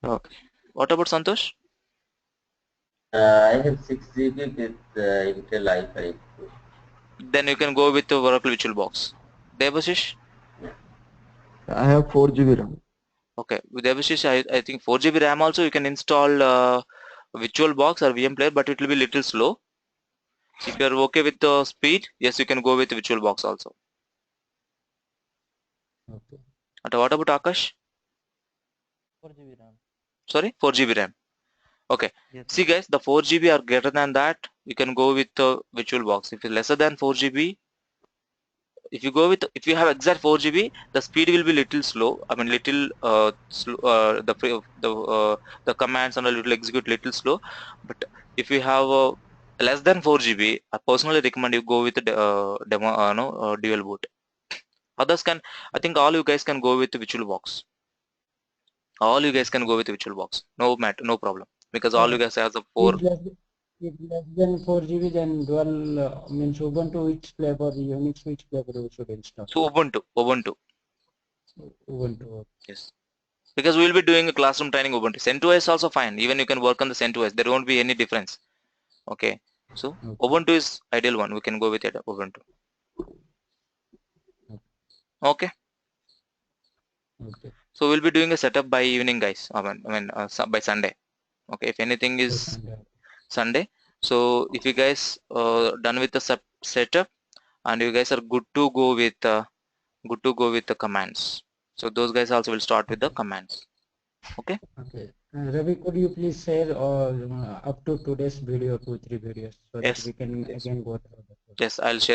Okay. What about Santosh? I have 6 GB with Intel i5. Then you can go with the Oracle VirtualBox. Debashish? I have 4 GB RAM. Okay, with Debashish, I think 4 GB RAM also you can install VirtualBox or VM player, but it will be little slow. If you are okay with the speed, yes, you can go with VirtualBox also. Okay. And what about Akash? 4 GB RAM. Sorry, 4 GB RAM. Okay. Yes. See guys, the 4 GB or greater than that, you can go with the VirtualBox. If it's lesser than 4 GB, if you have exact 4 GB, the speed will be little slow. I mean, little slow. The commands and a little execute little slow. But if you have less than 4 GB, I personally recommend you go with the demo, no, dual boot. Others can, I think all you guys can go with the VirtualBox. All you guys can go with the VirtualBox. No matter, no problem, because all you guys has a four. If less than 4 GB, then dual means Ubuntu which flavor, Unix which flavor we should install? So Ubuntu. Ubuntu. Yes. Because we will be doing a classroom training Ubuntu. CentOS is also fine. Even you can work on the CentOS. There won't be any difference. Okay. So Okay. Ubuntu is ideal one. We can go with it, Ubuntu. Okay. Okay. So we'll be doing a setup by evening, guys. By Sunday. Okay. If anything is Yes, and, Sunday. So if you guys done with the setup and you guys are good to go with the commands, so those guys also will start with the commands. Okay. Okay. Ravi, could you please share up to today's video, 2-3 videos, so that Yes. we can Yes. again go through the Yes, I'll share